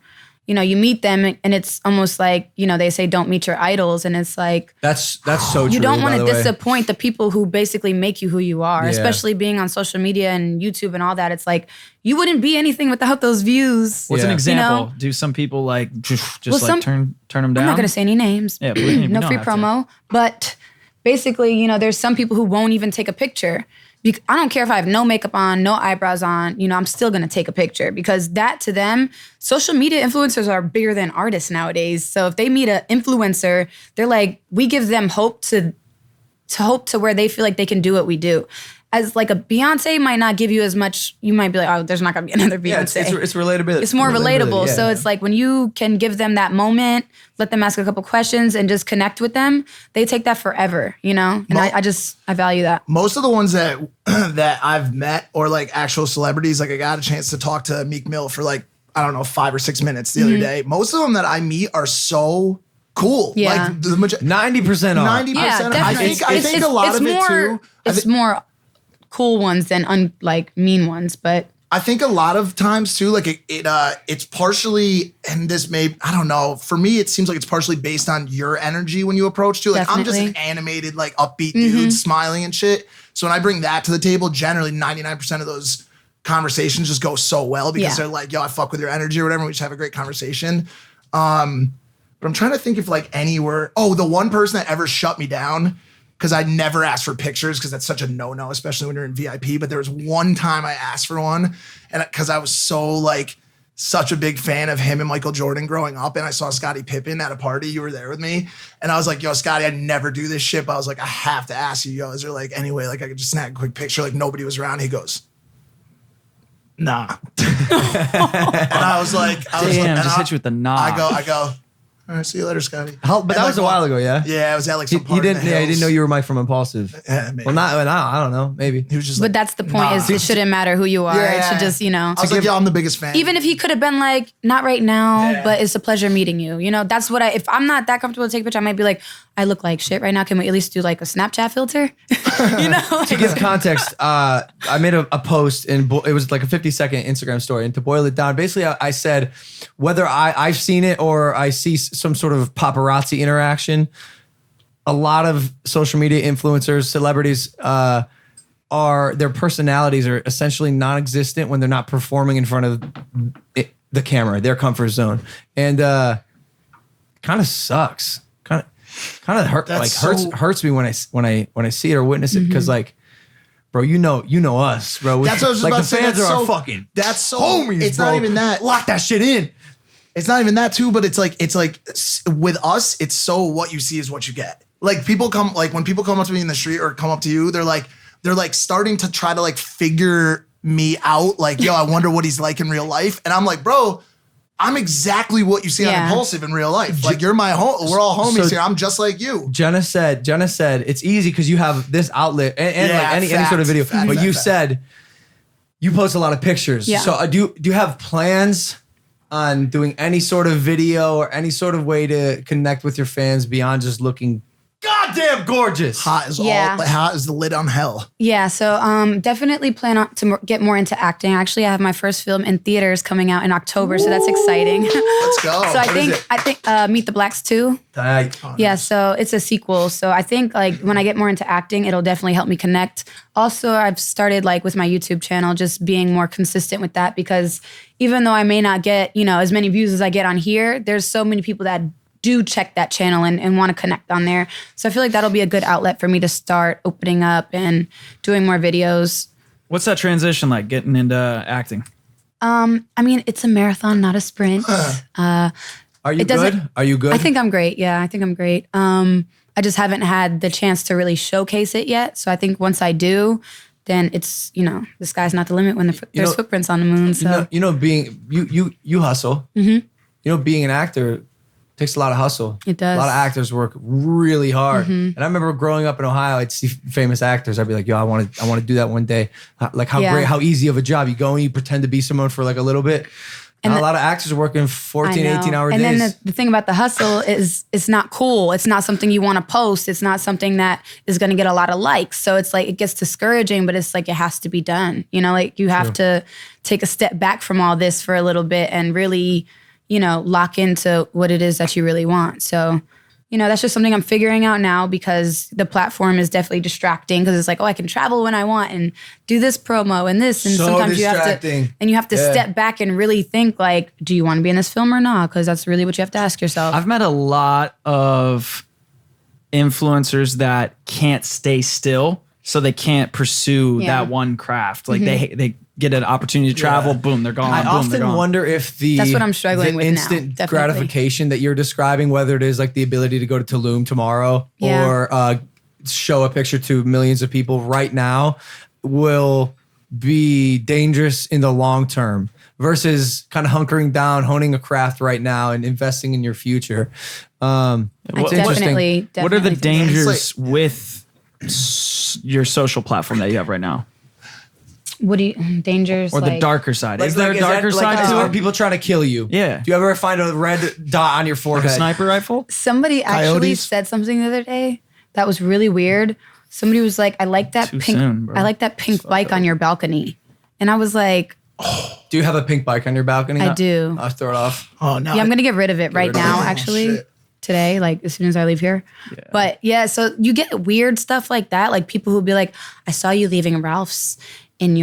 [SPEAKER 4] you meet them and it's almost like, they say don't meet your idols, and it's like
[SPEAKER 2] That's so true.
[SPEAKER 4] you don't want
[SPEAKER 2] by
[SPEAKER 4] to
[SPEAKER 2] the way.
[SPEAKER 4] disappoint the people who basically make you who you are,
[SPEAKER 2] Yeah.
[SPEAKER 4] especially being on social media and YouTube and all that. It's like you wouldn't be anything without those views.
[SPEAKER 3] What's an
[SPEAKER 2] Yeah.
[SPEAKER 3] example? Do some people like just
[SPEAKER 4] Well,
[SPEAKER 3] like turn them down?
[SPEAKER 4] I'm not going to say any names.
[SPEAKER 3] Yeah, believe me, we
[SPEAKER 4] no
[SPEAKER 3] don't
[SPEAKER 4] free
[SPEAKER 3] have to.
[SPEAKER 4] promo. But basically, there's some people who won't even take a picture. I don't care if I have no makeup on, no eyebrows on, I'm still going to take a picture because that to them, social media influencers are bigger than artists nowadays. So if they meet an influencer, they're like, we give them hope to where they feel like they can do what we do. As like a Beyonce might not give you as much, you might be like, oh, there's not going to be another Beyonce.
[SPEAKER 2] Yeah, it's relatability.
[SPEAKER 4] It's more relatable.
[SPEAKER 2] Yeah.
[SPEAKER 4] So it's like when you can give them that moment, let them ask a couple questions and just connect with them, they take that forever, And I value that.
[SPEAKER 1] most of the ones that that I've met or like actual celebrities, like I got a chance to talk to Meek Mill for like, I don't know, 5 or 6 minutes the other day. Most of them that I meet are so cool.
[SPEAKER 4] Yeah.
[SPEAKER 1] Like the
[SPEAKER 2] 90% off.
[SPEAKER 1] 90%.
[SPEAKER 4] Yeah, definitely.
[SPEAKER 1] I think a lot of it too.
[SPEAKER 4] It's more cool ones than mean ones, but
[SPEAKER 1] I think a lot of times too, like it's partially, and this may, I don't know, for me, it seems like it's partially based on your energy when you approach too. Like I'm just an animated, like upbeat dude smiling and shit. So when I bring that to the table, generally 99% of those conversations just go so well because they're like, yo, I fuck with your energy or whatever. We just have a great conversation. But I'm trying to think if like anywhere, the one person that ever shut me down, because I never asked for pictures because that's such a no-no, especially when you're in VIP. But there was one time I asked for one, and because I was so like such a big fan of him and Michael Jordan growing up, and I saw Scottie Pippen at a party. You were there with me, and I was like, "Yo, Scottie, I never do this shit." But I was like, "I have to ask you, yo. Is there like any way like I could just snag a quick picture?" Like nobody was around. He goes, "Nah," and I was like,
[SPEAKER 3] Damn, just hit you with the nah.
[SPEAKER 1] I go. All right, see you later, Scotty.
[SPEAKER 2] But that was a while ago, yeah?
[SPEAKER 1] Yeah, it was at like some
[SPEAKER 2] He
[SPEAKER 1] party in
[SPEAKER 2] didn't.
[SPEAKER 1] the
[SPEAKER 2] Yeah, he
[SPEAKER 1] hills.
[SPEAKER 2] didn't know you were Mike from Impulsive.
[SPEAKER 1] Yeah, maybe.
[SPEAKER 2] Well, I don't know. Maybe
[SPEAKER 1] He was just
[SPEAKER 4] but
[SPEAKER 1] like,
[SPEAKER 4] that's the point
[SPEAKER 1] nah.
[SPEAKER 4] is it shouldn't matter who you are. It should just,
[SPEAKER 1] I was like, yo, I'm the biggest fan.
[SPEAKER 4] even if he could have been like, not right now, but it's a pleasure meeting you. That's what if I'm not that comfortable to take a picture, I might be like, I look like shit right now. Can we at least do like a Snapchat filter?
[SPEAKER 2] to give context, I made a post and it was like a 50-second Instagram story. And to boil it down, basically I said whether I've seen it or I see some sort of paparazzi interaction, a lot of social media influencers, celebrities, their personalities are essentially non-existent when they're not performing in front of the camera, their comfort zone. And kind of sucks. Kind of hurts me when I see it or witness it because like, bro, you know us, bro.
[SPEAKER 1] That's what I was
[SPEAKER 2] like
[SPEAKER 1] about
[SPEAKER 2] the
[SPEAKER 1] to say.
[SPEAKER 2] fans
[SPEAKER 1] That's
[SPEAKER 2] are our
[SPEAKER 1] so-
[SPEAKER 2] fucking
[SPEAKER 1] that's so
[SPEAKER 2] homies.
[SPEAKER 1] it's
[SPEAKER 2] bro.
[SPEAKER 1] not even that.
[SPEAKER 2] Lock that shit in.
[SPEAKER 1] It's not even that too, but it's like with us, it's so what you see is what you get. Like when people come up to me in the street or come up to you, they're like starting to try to like figure me out. Like, yo, I wonder what he's like in real life. And I'm like, bro, I'm exactly what you see on Impaulsive in real life. Like you're my home. We're all homies here. I'm just like you.
[SPEAKER 2] Jenna said it's easy because you have this outlet and like any sort of video. But you said you post a lot of pictures.
[SPEAKER 4] Yeah.
[SPEAKER 2] So do you have plans on doing any sort of video or any sort of way to connect with your fans beyond just looking goddamn gorgeous?
[SPEAKER 1] Hot as the lid on hell.
[SPEAKER 4] Yeah, so definitely plan on to get more into acting. Actually, I have my first film in theaters coming out in October, so that's exciting.
[SPEAKER 1] Let's go.
[SPEAKER 4] So I think Meet the Blacks 2. Yeah, so it's a sequel. So I think like when I get more into acting, it'll definitely help me connect. Also, I've started like with my YouTube channel, just being more consistent with that because even though I may not get, as many views as I get on here, there's so many people that do check that channel and want to connect on there. So I feel like that'll be a good outlet for me to start opening up and doing more videos.
[SPEAKER 3] What's that transition like getting into acting?
[SPEAKER 4] I mean, it's a marathon, not a sprint.
[SPEAKER 2] Are you good? Are you good?
[SPEAKER 4] I think I'm great. Yeah, I think I'm great. I just haven't had the chance to really showcase it yet. So I think once I do, then it's, the sky's not the limit when there's footprints on the moon. So
[SPEAKER 2] being you hustle. being an actor takes a lot of hustle.
[SPEAKER 4] It does.
[SPEAKER 2] A lot of actors work really hard. And I remember growing up in Ohio, I'd see famous actors. I'd be like, yo, I want to do that one day. Like how great, how easy of a job. You go and you pretend to be someone for like a little bit. And a lot of actors are working 14, 18-hour days.
[SPEAKER 4] And then the thing about the hustle is it's not cool. It's not something you want to post. It's not something that is going to get a lot of likes. So it's like it gets discouraging, but it's like it has to be done. Like you have to take a step back from all this for a little bit and really, lock into what it is that you really want. So, that's just something I'm figuring out now because the platform is definitely distracting because it's like, oh, I can travel when I want and do this promo and this. And
[SPEAKER 2] so
[SPEAKER 4] sometimes
[SPEAKER 2] distracting.
[SPEAKER 4] you have to step back and really think like, do you want to be in this film or not? Because that's really what you have to ask yourself.
[SPEAKER 3] I've met a lot of influencers that can't stay still, so they can't pursue that one craft. Like they get an opportunity to travel, boom, they're gone.
[SPEAKER 2] I
[SPEAKER 3] boom, they're
[SPEAKER 2] often
[SPEAKER 3] gone.
[SPEAKER 2] wonder if
[SPEAKER 4] That's what I'm struggling with now,
[SPEAKER 2] instant
[SPEAKER 4] definitely.
[SPEAKER 2] gratification that you're describing, whether it is like the ability to go to Tulum tomorrow or show a picture to millions of people right now, will be dangerous in the long term versus kind of hunkering down, honing a craft right now and investing in your future.
[SPEAKER 4] I definitely
[SPEAKER 3] What are the
[SPEAKER 4] think
[SPEAKER 3] dangers with your social platform that you have right now?
[SPEAKER 4] What do you dangers
[SPEAKER 3] Or the
[SPEAKER 4] like,
[SPEAKER 3] darker side? Is there a darker side
[SPEAKER 2] are
[SPEAKER 3] to it?
[SPEAKER 2] people trying to kill you?
[SPEAKER 3] Yeah.
[SPEAKER 2] Do you ever find a red dot on your
[SPEAKER 3] Like
[SPEAKER 2] forehead?
[SPEAKER 3] a sniper rifle?
[SPEAKER 4] Somebody actually
[SPEAKER 1] Coyotes?
[SPEAKER 4] said something the other day that was really weird. Somebody was like, I like that
[SPEAKER 3] Too
[SPEAKER 4] pink
[SPEAKER 3] soon, bro.
[SPEAKER 4] I like that pink bike on your balcony. And I was like,
[SPEAKER 2] Do you have a pink bike on your balcony?
[SPEAKER 4] I do.
[SPEAKER 2] I'll throw it off.
[SPEAKER 1] Oh no.
[SPEAKER 4] Yeah, I'm gonna get rid of it right
[SPEAKER 2] rid of
[SPEAKER 4] now,
[SPEAKER 2] it.
[SPEAKER 4] actually.
[SPEAKER 1] shit.
[SPEAKER 4] Today, like as soon as I leave here. But yeah, so you get weird stuff like that. Like people who'll be like, I saw you leaving Ralph's and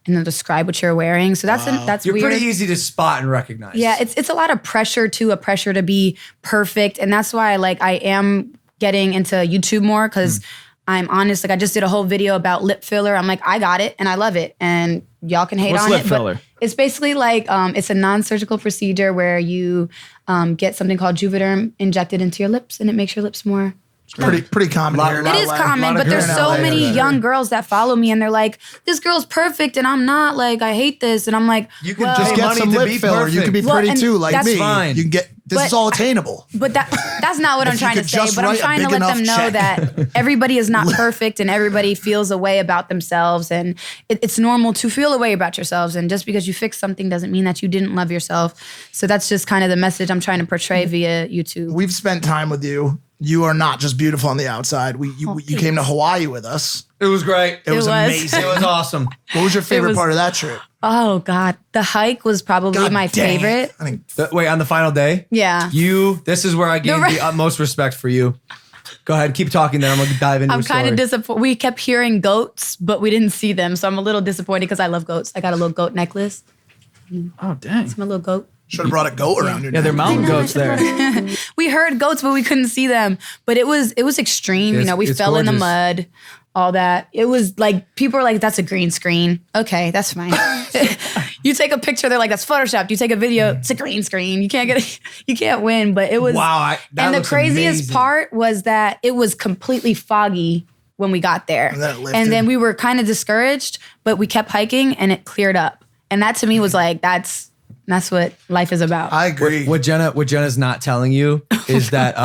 [SPEAKER 4] then describe what you're wearing. So that's
[SPEAKER 2] You're
[SPEAKER 4] weird.
[SPEAKER 2] pretty easy to spot and recognize.
[SPEAKER 4] Yeah, it's a lot of pressure too, a pressure to be perfect. And that's why I am getting into YouTube more because I'm honest. Like I just did a whole video about lip filler. I'm like, I got it and I love it. And y'all can hate
[SPEAKER 3] What's
[SPEAKER 4] on
[SPEAKER 3] lip
[SPEAKER 4] it.
[SPEAKER 3] filler?
[SPEAKER 4] But it's basically like, it's a non-surgical procedure where you get something called Juvederm injected into your lips and it makes your lips more.
[SPEAKER 1] Pretty common here.
[SPEAKER 4] It is common, but there's so many young girls that follow me and they're like, this girl's perfect and I'm not, like, I hate this. And I'm like,
[SPEAKER 2] You can
[SPEAKER 4] well,
[SPEAKER 1] Just
[SPEAKER 2] pay
[SPEAKER 1] get
[SPEAKER 2] money
[SPEAKER 1] some
[SPEAKER 2] to
[SPEAKER 1] lip
[SPEAKER 2] be
[SPEAKER 1] filler. You
[SPEAKER 2] perfect.
[SPEAKER 1] can be
[SPEAKER 4] Well,
[SPEAKER 1] pretty
[SPEAKER 4] and
[SPEAKER 1] too, like
[SPEAKER 4] that's
[SPEAKER 1] me.
[SPEAKER 2] fine.
[SPEAKER 1] You can get this is
[SPEAKER 4] But-
[SPEAKER 1] all attainable.
[SPEAKER 4] But that's not what I'm
[SPEAKER 1] If you
[SPEAKER 4] trying to
[SPEAKER 1] could
[SPEAKER 4] say.
[SPEAKER 1] just
[SPEAKER 4] But I'm
[SPEAKER 1] write a
[SPEAKER 4] trying to
[SPEAKER 1] big
[SPEAKER 4] let them
[SPEAKER 1] enough
[SPEAKER 4] know
[SPEAKER 1] check.
[SPEAKER 4] that everybody is not perfect and everybody feels a way about themselves. And it's normal to feel a way about yourselves. And just because you fix something doesn't mean that you didn't love yourself. So that's just kind of the message I'm trying to portray via YouTube.
[SPEAKER 1] We've spent time with you. You are not just beautiful on the outside. You came to Hawaii with us.
[SPEAKER 2] It was great.
[SPEAKER 1] It was
[SPEAKER 4] was.
[SPEAKER 1] amazing.
[SPEAKER 2] It was awesome.
[SPEAKER 1] What was your favorite
[SPEAKER 4] was-
[SPEAKER 1] part of that trip?
[SPEAKER 4] Oh, God. The hike was probably
[SPEAKER 1] God
[SPEAKER 4] my
[SPEAKER 1] dang.
[SPEAKER 4] favorite.
[SPEAKER 1] I think
[SPEAKER 2] Wait, on the final day?
[SPEAKER 4] Yeah.
[SPEAKER 2] This is where I gained the utmost respect for you. Go ahead, keep talking then. I'm going to dive into
[SPEAKER 4] I'm
[SPEAKER 2] your story.
[SPEAKER 4] kind of disappointed. We kept hearing goats, but we didn't see them. So I'm a little disappointed because I love goats. I got a little goat necklace.
[SPEAKER 3] Oh, dang.
[SPEAKER 4] I'm a little goat.
[SPEAKER 1] should have brought a goat around your
[SPEAKER 3] Yeah,
[SPEAKER 1] neck.
[SPEAKER 3] they're mountain goats there.
[SPEAKER 4] We heard goats, but we couldn't see them. But it was extreme.
[SPEAKER 2] It's-
[SPEAKER 4] We
[SPEAKER 2] it's
[SPEAKER 4] fell in the
[SPEAKER 2] gorgeous.
[SPEAKER 4] mud, all that. It was like people are like, "That's a green screen." Okay, that's fine. You take a picture, they're like, "That's photoshopped." You take a video, it's a green screen. You can't win. But it was
[SPEAKER 2] Wow, that
[SPEAKER 4] and the
[SPEAKER 2] looks
[SPEAKER 4] craziest
[SPEAKER 2] amazing.
[SPEAKER 4] part was that it was completely foggy when we got there,
[SPEAKER 1] And then it lifted.
[SPEAKER 4] and then we were kind of discouraged, but we kept hiking and it cleared up. And that to me was like, that's what life is about.
[SPEAKER 1] I agree.
[SPEAKER 2] What Jenna's not telling you is that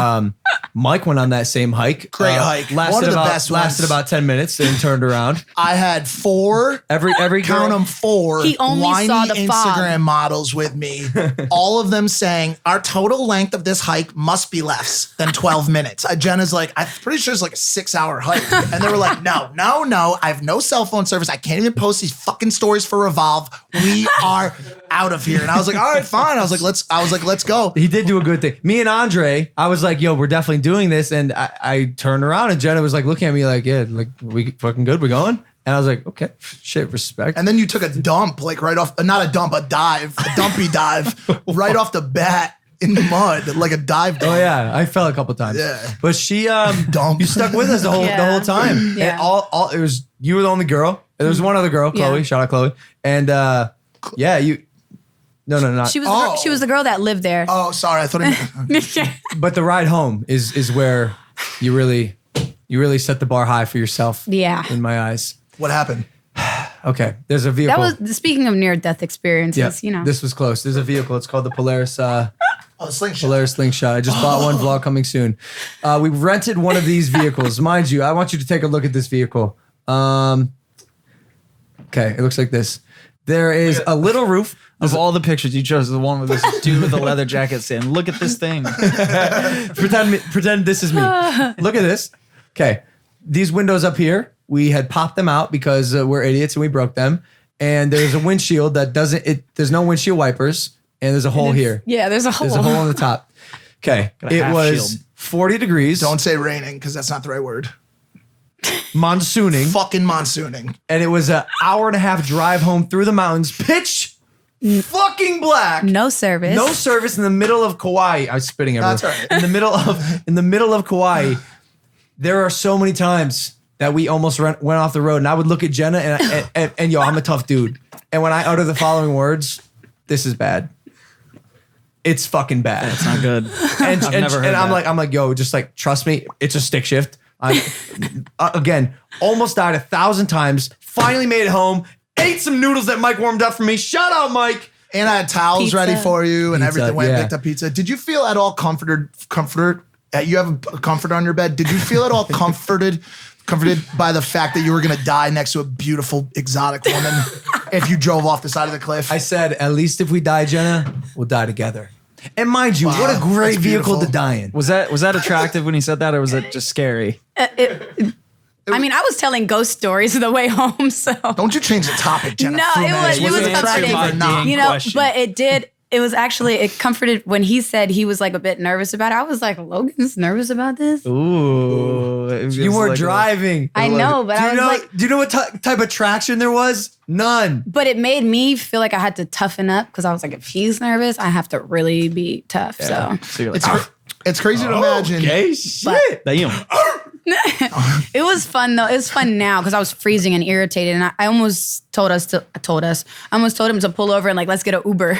[SPEAKER 2] Mike went on that same hike.
[SPEAKER 1] Great hike.
[SPEAKER 2] Lasted
[SPEAKER 1] One of the
[SPEAKER 2] about,
[SPEAKER 1] best
[SPEAKER 2] Lasted
[SPEAKER 1] ones.
[SPEAKER 2] about 10 minutes and turned around.
[SPEAKER 1] I had four.
[SPEAKER 2] Every
[SPEAKER 1] Count
[SPEAKER 2] girl-
[SPEAKER 1] them, four
[SPEAKER 4] He only
[SPEAKER 1] whiny
[SPEAKER 4] saw the fog.
[SPEAKER 1] Instagram models with me, all of them saying our total length of this hike must be less than 12 minutes. Jenna's like, I'm pretty sure it's like a 6-hour hike. And they were like, no, I have no cell phone service. I can't even post these fucking stories for Revolve. We are out of here. And I was like, all right, fine. I was like, let's go.
[SPEAKER 2] He did do a good thing. Me and Andre, I was like, yo, we're definitely doing this. And I turned around and Jenna was like looking at me like, yeah, like we fucking good, we going? And I was like, okay, shit, respect.
[SPEAKER 1] And then you took a dump, like right off, not a dump, a dive, a dumpy dive, right off the bat in the mud, like a dive dump.
[SPEAKER 2] Oh yeah, I fell a couple times.
[SPEAKER 1] Yeah.
[SPEAKER 2] But she
[SPEAKER 1] Dump.
[SPEAKER 2] you stuck with us the whole time.
[SPEAKER 4] Yeah.
[SPEAKER 2] And all it was you were the only girl. There was one other girl, Chloe,
[SPEAKER 4] Yeah.
[SPEAKER 2] shout out Chloe. And yeah, you no, not
[SPEAKER 4] She was the girl that lived there.
[SPEAKER 1] Oh, sorry. I thought it
[SPEAKER 2] but the ride home is where you really set the bar high for yourself.
[SPEAKER 4] Yeah.
[SPEAKER 2] In my eyes.
[SPEAKER 1] What happened?
[SPEAKER 2] Okay. There's a vehicle.
[SPEAKER 4] That was speaking of near death experiences.
[SPEAKER 2] This was close. There's a vehicle. It's called the Polaris
[SPEAKER 1] Oh, the slingshot.
[SPEAKER 2] Polaris slingshot. I just bought one. Vlog coming soon. We rented one of these vehicles. Mind you, I want you to take a look at this vehicle. Okay, it looks like this. There is a little roof.
[SPEAKER 3] Of all the pictures, you chose the one with this dude with the leather jacket saying, "Look at this thing."
[SPEAKER 2] Pretend this is me. Look at this. Okay, these windows up here, we had popped them out because we're idiots and we broke them. And there's a windshield that doesn't. There's no windshield wipers, and there's a hole here.
[SPEAKER 4] Yeah, there's a hole.
[SPEAKER 2] There's a hole on the top. Okay,
[SPEAKER 3] a
[SPEAKER 2] it
[SPEAKER 3] half
[SPEAKER 2] was
[SPEAKER 3] shield.
[SPEAKER 2] 40 degrees.
[SPEAKER 1] Don't say raining because that's not the right word.
[SPEAKER 2] Monsooning.
[SPEAKER 1] Fucking monsooning.
[SPEAKER 2] And it was an hour and a half drive home through the mountains, pitch fucking black.
[SPEAKER 4] No service.
[SPEAKER 2] No service in the middle of Kauai. I was spitting everywhere.
[SPEAKER 1] That's right.
[SPEAKER 2] In the middle of Kauai, there are so many times that we almost went off the road, and I would look at Jena and yo, I'm a tough dude. And when I utter the following words, this is bad. It's fucking bad.
[SPEAKER 3] It's not good.
[SPEAKER 2] And
[SPEAKER 3] never heard
[SPEAKER 2] I'm
[SPEAKER 3] that.
[SPEAKER 2] like, yo, just like trust me, it's a stick shift. I again almost died 1,000 times. Finally made it home. Ate some noodles that Mike warmed up for me. Shout out, Mike.
[SPEAKER 1] And I had towels
[SPEAKER 4] Pizza.
[SPEAKER 1] ready for you and
[SPEAKER 2] Pizza,
[SPEAKER 1] everything. Went and
[SPEAKER 2] yeah.
[SPEAKER 1] picked up pizza. Did you feel at all comforted? You have a comforter on your bed. Did you feel at all comforted by the fact that you were going to die next to a beautiful exotic woman if you drove off the side of the cliff?
[SPEAKER 2] I said, at least if we die, Jena, we'll die together. And mind you, what a
[SPEAKER 1] Wow,
[SPEAKER 2] great
[SPEAKER 1] that's
[SPEAKER 2] vehicle
[SPEAKER 1] beautiful.
[SPEAKER 2] to die in.
[SPEAKER 3] Was that attractive when he said that, or was it just scary?
[SPEAKER 4] I mean, I was telling ghost stories the way home, so.
[SPEAKER 1] Don't you change the topic, Jena
[SPEAKER 4] No,
[SPEAKER 1] Frumes.
[SPEAKER 4] it was
[SPEAKER 1] attractive
[SPEAKER 4] comforting.
[SPEAKER 1] or not?
[SPEAKER 4] You know,
[SPEAKER 3] question.
[SPEAKER 4] but it was actually, it comforted when he said he was like a bit nervous about it. I was like, Logan's nervous about this?
[SPEAKER 3] Ooh, it was
[SPEAKER 2] You
[SPEAKER 3] just
[SPEAKER 2] were
[SPEAKER 3] like a-
[SPEAKER 2] driving.
[SPEAKER 4] I know, but I was like,
[SPEAKER 2] do you know what type of traction there was? None.
[SPEAKER 4] but it made me feel like I had to toughen up because I was like, if he's nervous, I have to really be tough. So
[SPEAKER 3] So you're like,
[SPEAKER 1] It's crazy to imagine.
[SPEAKER 2] Okay, shit.
[SPEAKER 3] damn.
[SPEAKER 4] it was fun though. It was fun now because I was freezing and irritated, and I almost told him to pull over and like let's get an Uber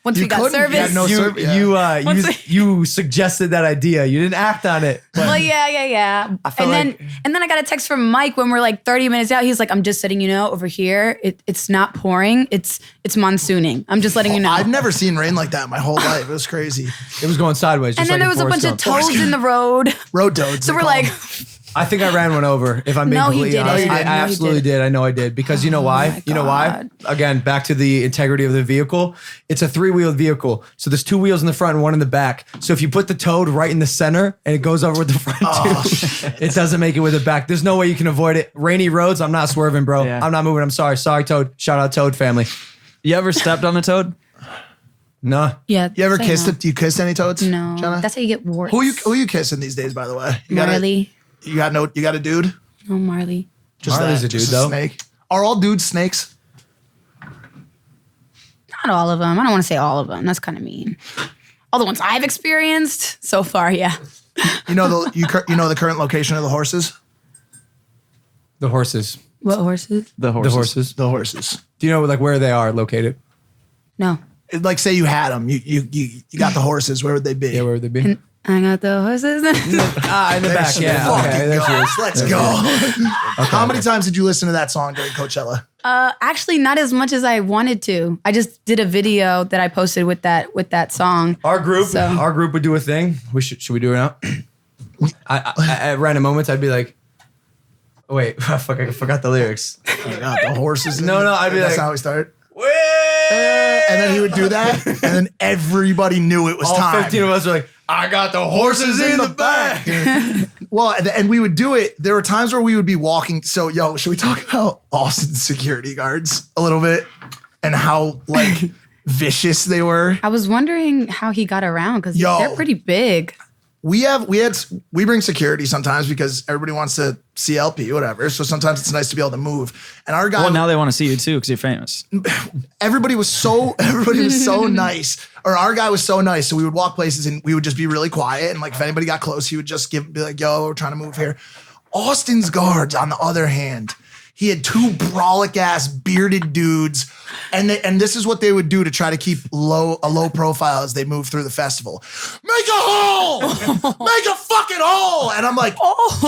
[SPEAKER 4] once
[SPEAKER 1] You
[SPEAKER 4] we got
[SPEAKER 1] couldn't. You had
[SPEAKER 4] service.
[SPEAKER 1] no service. Yeah.
[SPEAKER 2] You suggested that idea. You didn't act on it.
[SPEAKER 4] Well, yeah.
[SPEAKER 2] felt
[SPEAKER 4] And then I got a text from Mike when we're like 30 minutes out. He's like, I'm just letting you know over here, it's not pouring. It's monsooning. I'm just letting you know.
[SPEAKER 1] I've never seen rain like that in my whole life. It was crazy.
[SPEAKER 2] It was going sideways.
[SPEAKER 4] and
[SPEAKER 2] Just
[SPEAKER 4] then
[SPEAKER 2] like
[SPEAKER 4] there
[SPEAKER 2] in
[SPEAKER 4] was a bunch
[SPEAKER 2] Forrest
[SPEAKER 4] of
[SPEAKER 2] Gump.
[SPEAKER 4] toads in the road.
[SPEAKER 1] Road toads.
[SPEAKER 4] So
[SPEAKER 1] they
[SPEAKER 4] we're
[SPEAKER 1] call
[SPEAKER 4] like,
[SPEAKER 1] them.
[SPEAKER 2] I think I ran one over. If I'm being
[SPEAKER 4] No, he
[SPEAKER 2] completely
[SPEAKER 4] didn't.
[SPEAKER 2] honest,
[SPEAKER 4] No, he
[SPEAKER 2] I
[SPEAKER 4] didn't. No, he
[SPEAKER 2] absolutely
[SPEAKER 4] didn't.
[SPEAKER 2] did. I know I did because you know why?
[SPEAKER 4] my
[SPEAKER 2] You know why?
[SPEAKER 4] God.
[SPEAKER 2] Again, back to the integrity of the vehicle. It's a 3-wheeled vehicle, so there's 2 wheels in the front and one in the back. So if you put the toad right in the center and it goes over with the front too, it doesn't make it with the back. There's no way you can avoid it. Rainy roads, I'm not swerving, bro.
[SPEAKER 3] Yeah.
[SPEAKER 2] I'm not moving. I'm sorry. Sorry, Toad. Shout out Toad family.
[SPEAKER 3] You ever stepped on a toad?
[SPEAKER 2] Nah.
[SPEAKER 4] yeah.
[SPEAKER 1] You ever
[SPEAKER 4] say
[SPEAKER 1] kissed
[SPEAKER 4] no.
[SPEAKER 1] it? Do you kiss any toads?
[SPEAKER 4] No,
[SPEAKER 1] Jenna?
[SPEAKER 4] that's how you get warts.
[SPEAKER 1] Who you kissing these days, by the way? You got
[SPEAKER 4] Marley.
[SPEAKER 1] You got a dude?
[SPEAKER 4] No, Marley.
[SPEAKER 1] Just
[SPEAKER 2] Marley's
[SPEAKER 1] that,
[SPEAKER 2] a dude,
[SPEAKER 1] just
[SPEAKER 2] though.
[SPEAKER 1] snake. Are all dudes snakes?
[SPEAKER 4] Not all of them. I don't want to say all of them. That's kind of mean. All the ones I've experienced so far, yeah.
[SPEAKER 1] You know the current location of the horses?
[SPEAKER 2] The horses.
[SPEAKER 4] What horses?
[SPEAKER 3] The
[SPEAKER 2] The
[SPEAKER 3] horses.
[SPEAKER 2] horses.
[SPEAKER 1] The horses.
[SPEAKER 2] Do you know like where they are located?
[SPEAKER 4] No.
[SPEAKER 1] Like say you had them, you got the horses. Where would they be?
[SPEAKER 2] Yeah, where would they be?
[SPEAKER 4] I got the horses.
[SPEAKER 2] In the back.
[SPEAKER 1] Some
[SPEAKER 2] Yeah.
[SPEAKER 1] fucking
[SPEAKER 2] Okay. There she
[SPEAKER 1] goals.
[SPEAKER 2] is.
[SPEAKER 1] Let's go. How many times did you listen to that song during Coachella?
[SPEAKER 4] Actually, not as much as I wanted to. I just did a video that I posted with that song.
[SPEAKER 2] Our group
[SPEAKER 4] So-
[SPEAKER 2] would do a thing. Should we do it now? I at random moments I'd be like, oh, wait, fuck, I forgot the lyrics.
[SPEAKER 1] I got the horses.
[SPEAKER 2] No, I'd be
[SPEAKER 1] That's
[SPEAKER 2] like-
[SPEAKER 1] not how we started. And then he would do that, and then everybody knew it was
[SPEAKER 2] All
[SPEAKER 1] time.
[SPEAKER 2] 15 of us were like, I got the horses in the back.
[SPEAKER 1] Well, and we would do it. There were times where we would be walking. So, should we talk about Austin's security guards a little bit and how like vicious they were?
[SPEAKER 4] I was wondering how he got around because
[SPEAKER 1] Yo.
[SPEAKER 4] they're pretty big.
[SPEAKER 1] We bring security sometimes because everybody wants to see LP, whatever. So sometimes it's nice to be able to move. And our guy,
[SPEAKER 3] Well, now they want to see you too because you're famous.
[SPEAKER 1] everybody was so nice. Or our guy was so nice. So we would walk places and we would just be really quiet. And like if anybody got close, he would just be like, yo, we're trying to move here. Austin's guards, on the other hand, he had 2 brolic ass bearded dudes. And this is what they would do to try to keep a low profile as they move through the festival. Make a hole! Make a fucking hole! And I'm like,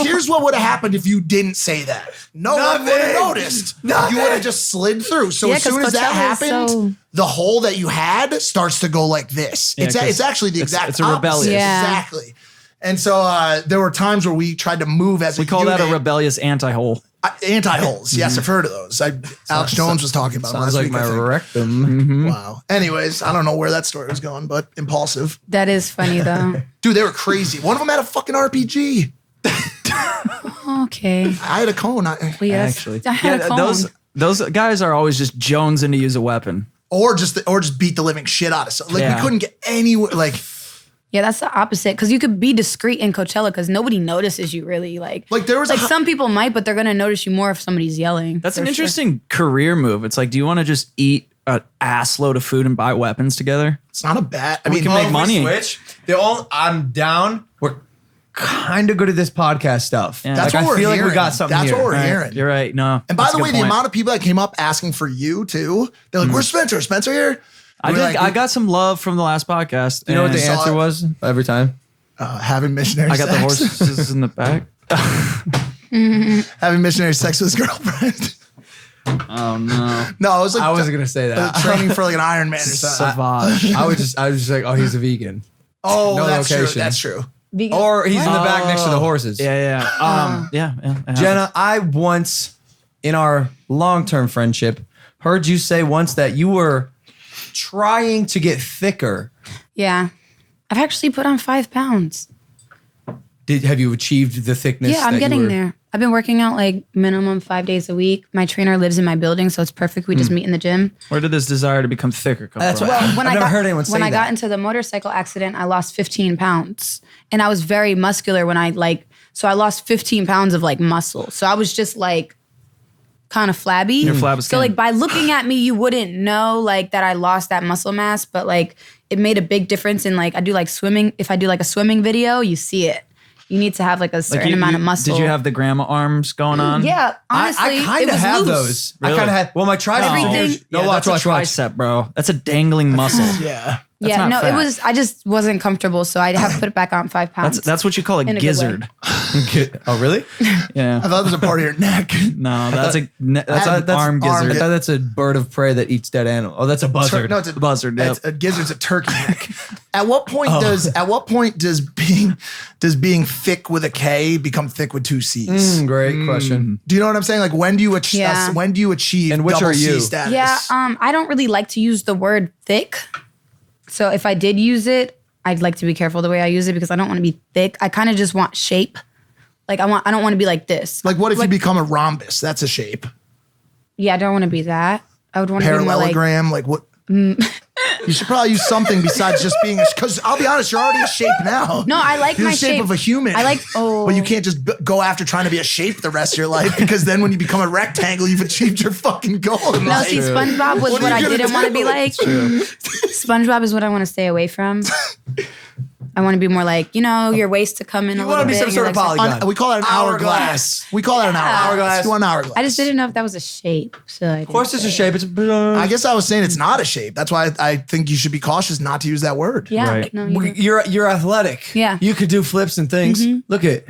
[SPEAKER 1] here's what would have happened if you didn't say that. No one would have noticed. You would have just slid through. So
[SPEAKER 4] Yeah,
[SPEAKER 1] as soon
[SPEAKER 4] 'cause
[SPEAKER 1] as that
[SPEAKER 4] Coachella is
[SPEAKER 1] happened,
[SPEAKER 4] so-
[SPEAKER 1] the hole that you had starts to go like this.
[SPEAKER 3] Yeah,
[SPEAKER 1] It's actually the exact
[SPEAKER 3] it's a
[SPEAKER 1] opposite.
[SPEAKER 3] rebellious.
[SPEAKER 4] Yeah.
[SPEAKER 1] Exactly. And so there were times where we tried to move as
[SPEAKER 3] We call that a rebellious anti-hole.
[SPEAKER 1] anti-holes. Yes, I've heard of those. Alex Jones was talking about them
[SPEAKER 2] Sounds
[SPEAKER 1] last
[SPEAKER 2] like
[SPEAKER 1] week,
[SPEAKER 2] my
[SPEAKER 1] I think.
[SPEAKER 2] rectum.
[SPEAKER 1] Wow. Anyways, I don't know where that story was going, but Impulsive.
[SPEAKER 4] That is funny though.
[SPEAKER 1] Dude, they were crazy. One of them had a fucking RPG.
[SPEAKER 4] Okay.
[SPEAKER 1] I had a cone.
[SPEAKER 4] Well, yes.
[SPEAKER 3] Actually,
[SPEAKER 4] I had a cone.
[SPEAKER 3] those guys are always just jonesing to use a weapon.
[SPEAKER 1] Or just beat the living shit out of something. Like,
[SPEAKER 3] Yeah.
[SPEAKER 1] we couldn't get anywhere. Like
[SPEAKER 4] Yeah, that's the opposite. Because you could be discreet in Coachella because nobody notices you really. Like
[SPEAKER 1] there was a-
[SPEAKER 4] some people might, but they're gonna notice you more if somebody's yelling.
[SPEAKER 3] That's
[SPEAKER 4] for
[SPEAKER 3] an
[SPEAKER 4] sure.
[SPEAKER 3] interesting career move. It's like, do you want to just eat an ass load of food and buy weapons together?
[SPEAKER 1] it's not a bad. I
[SPEAKER 3] We
[SPEAKER 1] mean,
[SPEAKER 3] can
[SPEAKER 2] Oh,
[SPEAKER 3] make
[SPEAKER 2] if
[SPEAKER 3] money.
[SPEAKER 2] Switch. I'm down. We're kind of good at this podcast stuff.
[SPEAKER 3] Yeah.
[SPEAKER 1] that's
[SPEAKER 2] Like,
[SPEAKER 1] what
[SPEAKER 2] I
[SPEAKER 1] we're
[SPEAKER 2] feel
[SPEAKER 1] hearing.
[SPEAKER 2] like we got something
[SPEAKER 1] That's
[SPEAKER 2] here.
[SPEAKER 1] what we're
[SPEAKER 3] Right.
[SPEAKER 1] hearing.
[SPEAKER 3] You're right. No.
[SPEAKER 1] And by
[SPEAKER 3] that's
[SPEAKER 1] the
[SPEAKER 3] a
[SPEAKER 1] way,
[SPEAKER 3] good
[SPEAKER 1] the
[SPEAKER 3] point.
[SPEAKER 1] amount of people that came up asking for you too, they're like, "Where's Spencer? Spencer here?"
[SPEAKER 3] I
[SPEAKER 1] We're
[SPEAKER 3] did.
[SPEAKER 1] like,
[SPEAKER 3] I got some love from the last podcast.
[SPEAKER 2] You know what the
[SPEAKER 3] and
[SPEAKER 2] answer
[SPEAKER 1] it.
[SPEAKER 2] was every time?
[SPEAKER 1] Having missionary
[SPEAKER 3] I got
[SPEAKER 1] sex.
[SPEAKER 3] the horses in the back.
[SPEAKER 1] Having missionary sex with his girlfriend.
[SPEAKER 3] Oh no.
[SPEAKER 1] No, I was like,
[SPEAKER 2] I wasn't gonna say that.
[SPEAKER 1] training for like an Iron Man or something.
[SPEAKER 3] Savage.
[SPEAKER 2] I was just like, oh, he's a vegan.
[SPEAKER 1] Oh,
[SPEAKER 2] No
[SPEAKER 1] that's true.
[SPEAKER 2] location.
[SPEAKER 1] That's true.
[SPEAKER 4] Vegan-
[SPEAKER 2] Or he's in the back next to the horses.
[SPEAKER 3] Yeah. Yeah. it happens.
[SPEAKER 2] Jenna, I once, in our long-term friendship, heard you say once that you were trying to get thicker.
[SPEAKER 4] Yeah. I've actually put on 5 pounds.
[SPEAKER 2] Have you achieved the thickness?
[SPEAKER 4] Yeah, I'm
[SPEAKER 2] that you
[SPEAKER 4] getting
[SPEAKER 2] were-
[SPEAKER 4] there. I've been working out like minimum 5 days a week. My trainer lives in my building, so it's perfect. We just meet in the gym.
[SPEAKER 3] Where did this desire to become thicker come
[SPEAKER 2] That's
[SPEAKER 3] from?
[SPEAKER 2] what I've never heard anyone say
[SPEAKER 4] when I
[SPEAKER 2] that.
[SPEAKER 4] got into the motorcycle accident, I lost 15 pounds, and I was very muscular when I lost 15 pounds of like muscle. So I was just like kind of flabby.
[SPEAKER 3] You're flab of
[SPEAKER 4] So
[SPEAKER 3] skin.
[SPEAKER 4] like by looking at me, you wouldn't know like that I lost that muscle mass, but like it made a big difference in like I do like swimming. If I do like a swimming video, you see it. You need to have like a certain amount of muscle.
[SPEAKER 3] Did you have the grandma arms going on?
[SPEAKER 4] Yeah, honestly,
[SPEAKER 2] I kind
[SPEAKER 4] it
[SPEAKER 2] of
[SPEAKER 4] was
[SPEAKER 2] have
[SPEAKER 4] loose.
[SPEAKER 2] those.
[SPEAKER 3] Really?
[SPEAKER 2] I kind of had. Well, my triceps.
[SPEAKER 4] Everything-
[SPEAKER 2] No,
[SPEAKER 3] Yeah,
[SPEAKER 2] watch,
[SPEAKER 3] that's
[SPEAKER 2] watch.
[SPEAKER 3] a tricep, bro. That's a dangling muscle.
[SPEAKER 1] Yeah.
[SPEAKER 3] That's
[SPEAKER 4] Yeah,
[SPEAKER 3] not
[SPEAKER 4] no,
[SPEAKER 3] fat.
[SPEAKER 4] it was. I just wasn't comfortable, so I have to put it back on 5 pounds.
[SPEAKER 3] That's what you call a
[SPEAKER 4] In a good
[SPEAKER 3] gizzard.
[SPEAKER 2] Oh, really?
[SPEAKER 3] Yeah.
[SPEAKER 1] I thought it was a part of your neck.
[SPEAKER 3] No, that's an arm
[SPEAKER 1] arm
[SPEAKER 3] gizzard.
[SPEAKER 2] I thought that's a bird of prey that eats dead animals. Oh, that's a buzzard.
[SPEAKER 1] No, it's a
[SPEAKER 3] Buzzard, yep.
[SPEAKER 1] It's a gizzard's a turkey neck. At what point does being thick with a K become thick with 2 C's?
[SPEAKER 2] Great question.
[SPEAKER 1] Do you know what I'm saying? Like when do you achieve?
[SPEAKER 4] Yeah.
[SPEAKER 1] When do you achieve?
[SPEAKER 2] And which
[SPEAKER 1] double
[SPEAKER 2] are you?
[SPEAKER 1] C status?
[SPEAKER 4] Yeah, I don't really like to use the word thick. So if I did use it, I'd like to be careful the way I use it because I don't want to be thick. I kind of just want shape. Like I don't want to be like this.
[SPEAKER 1] Like what if you become a rhombus? That's a shape.
[SPEAKER 4] Yeah, I don't want to be that. I would want to be more like
[SPEAKER 1] Parallelogram. Like what? You should probably use something besides just being. Because I'll be honest, you're already a shape now.
[SPEAKER 4] No, I like
[SPEAKER 1] You're
[SPEAKER 4] my
[SPEAKER 1] the shape of a human.
[SPEAKER 4] I like
[SPEAKER 1] But you can't just go after trying to be a shape the rest of your life because then when you become a rectangle, you've achieved your fucking goal in
[SPEAKER 4] No,
[SPEAKER 1] life.
[SPEAKER 4] see, SpongeBob was
[SPEAKER 1] What are
[SPEAKER 4] what
[SPEAKER 1] you
[SPEAKER 4] I
[SPEAKER 1] gonna
[SPEAKER 4] didn't want to
[SPEAKER 1] do?
[SPEAKER 4] be like. SpongeBob is what I want to stay away from. I want to be more like, your waist to come in a
[SPEAKER 2] You
[SPEAKER 4] little
[SPEAKER 2] want to be
[SPEAKER 4] bit.
[SPEAKER 2] some
[SPEAKER 4] and
[SPEAKER 2] sort
[SPEAKER 4] your
[SPEAKER 2] of
[SPEAKER 4] legs to-
[SPEAKER 2] polygon.
[SPEAKER 1] We call it an hourglass. We call it an hourglass. You want an hourglass.
[SPEAKER 4] I just didn't know if that was a shape. So
[SPEAKER 2] Of course, it's a shape. It's
[SPEAKER 1] I guess I was saying it's not a shape. That's why I think you should be cautious not to use that word.
[SPEAKER 4] Yeah.
[SPEAKER 3] Right.
[SPEAKER 4] No, you do.
[SPEAKER 2] You're athletic.
[SPEAKER 4] Yeah.
[SPEAKER 2] You could do flips and things. Look at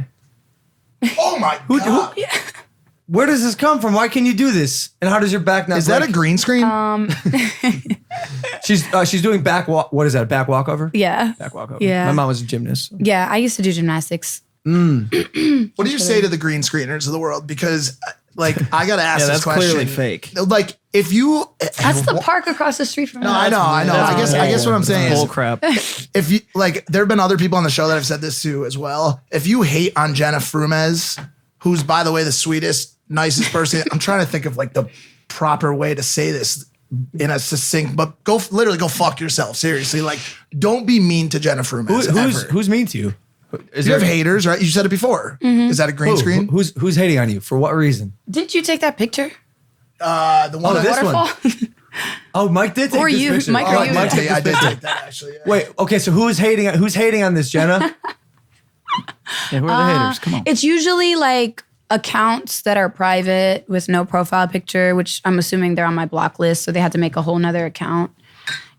[SPEAKER 1] Oh my God.
[SPEAKER 2] where does this come from? Why can you do this? And how does your back not?
[SPEAKER 1] Is that a
[SPEAKER 2] break?
[SPEAKER 1] green screen?
[SPEAKER 2] She's doing back walk. What is that? A back walkover?
[SPEAKER 4] Yeah.
[SPEAKER 2] Back walkover.
[SPEAKER 4] Yeah.
[SPEAKER 2] My mom was a gymnast.
[SPEAKER 4] Yeah, I used to do gymnastics.
[SPEAKER 1] What do you say to the green screeners of the world? Because like I gotta ask
[SPEAKER 3] Yeah,
[SPEAKER 1] this
[SPEAKER 3] that's
[SPEAKER 1] question.
[SPEAKER 3] clearly fake.
[SPEAKER 1] Like if you
[SPEAKER 4] That's the park across the street from
[SPEAKER 1] No,
[SPEAKER 4] us.
[SPEAKER 1] I know. I guess what I'm saying
[SPEAKER 3] Bull
[SPEAKER 1] is
[SPEAKER 3] crap.
[SPEAKER 1] if you like there have been other people on the show that have said this too as well. If you hate on Jena Frumes, who's by the way the sweetest, nicest person, I'm trying to think of like the proper way to say this in a succinct, but literally go fuck yourself. Seriously. Like don't be mean to Jena Frumes. ever.
[SPEAKER 2] Who's mean to you? Is
[SPEAKER 1] You have haters, right? You said it before. Is that a green screen?
[SPEAKER 2] Who's hating on you? For what reason?
[SPEAKER 4] Didn't you take that picture?
[SPEAKER 1] The one that
[SPEAKER 2] this one.
[SPEAKER 4] Waterfall?
[SPEAKER 2] Oh, Mike did take
[SPEAKER 4] Or
[SPEAKER 2] this
[SPEAKER 4] you,
[SPEAKER 2] picture.
[SPEAKER 4] Mike,
[SPEAKER 2] Oh,
[SPEAKER 4] or you.
[SPEAKER 2] Mike took
[SPEAKER 1] Yeah, I
[SPEAKER 2] this
[SPEAKER 1] did
[SPEAKER 2] picture.
[SPEAKER 1] take that actually. Yeah.
[SPEAKER 2] Wait, okay, so who's hating on this, Jenna?
[SPEAKER 3] Yeah, who are the haters? Come on.
[SPEAKER 4] It's usually like accounts that are private with no profile picture, which I'm assuming they're on my block list, so they had to make a whole nother account.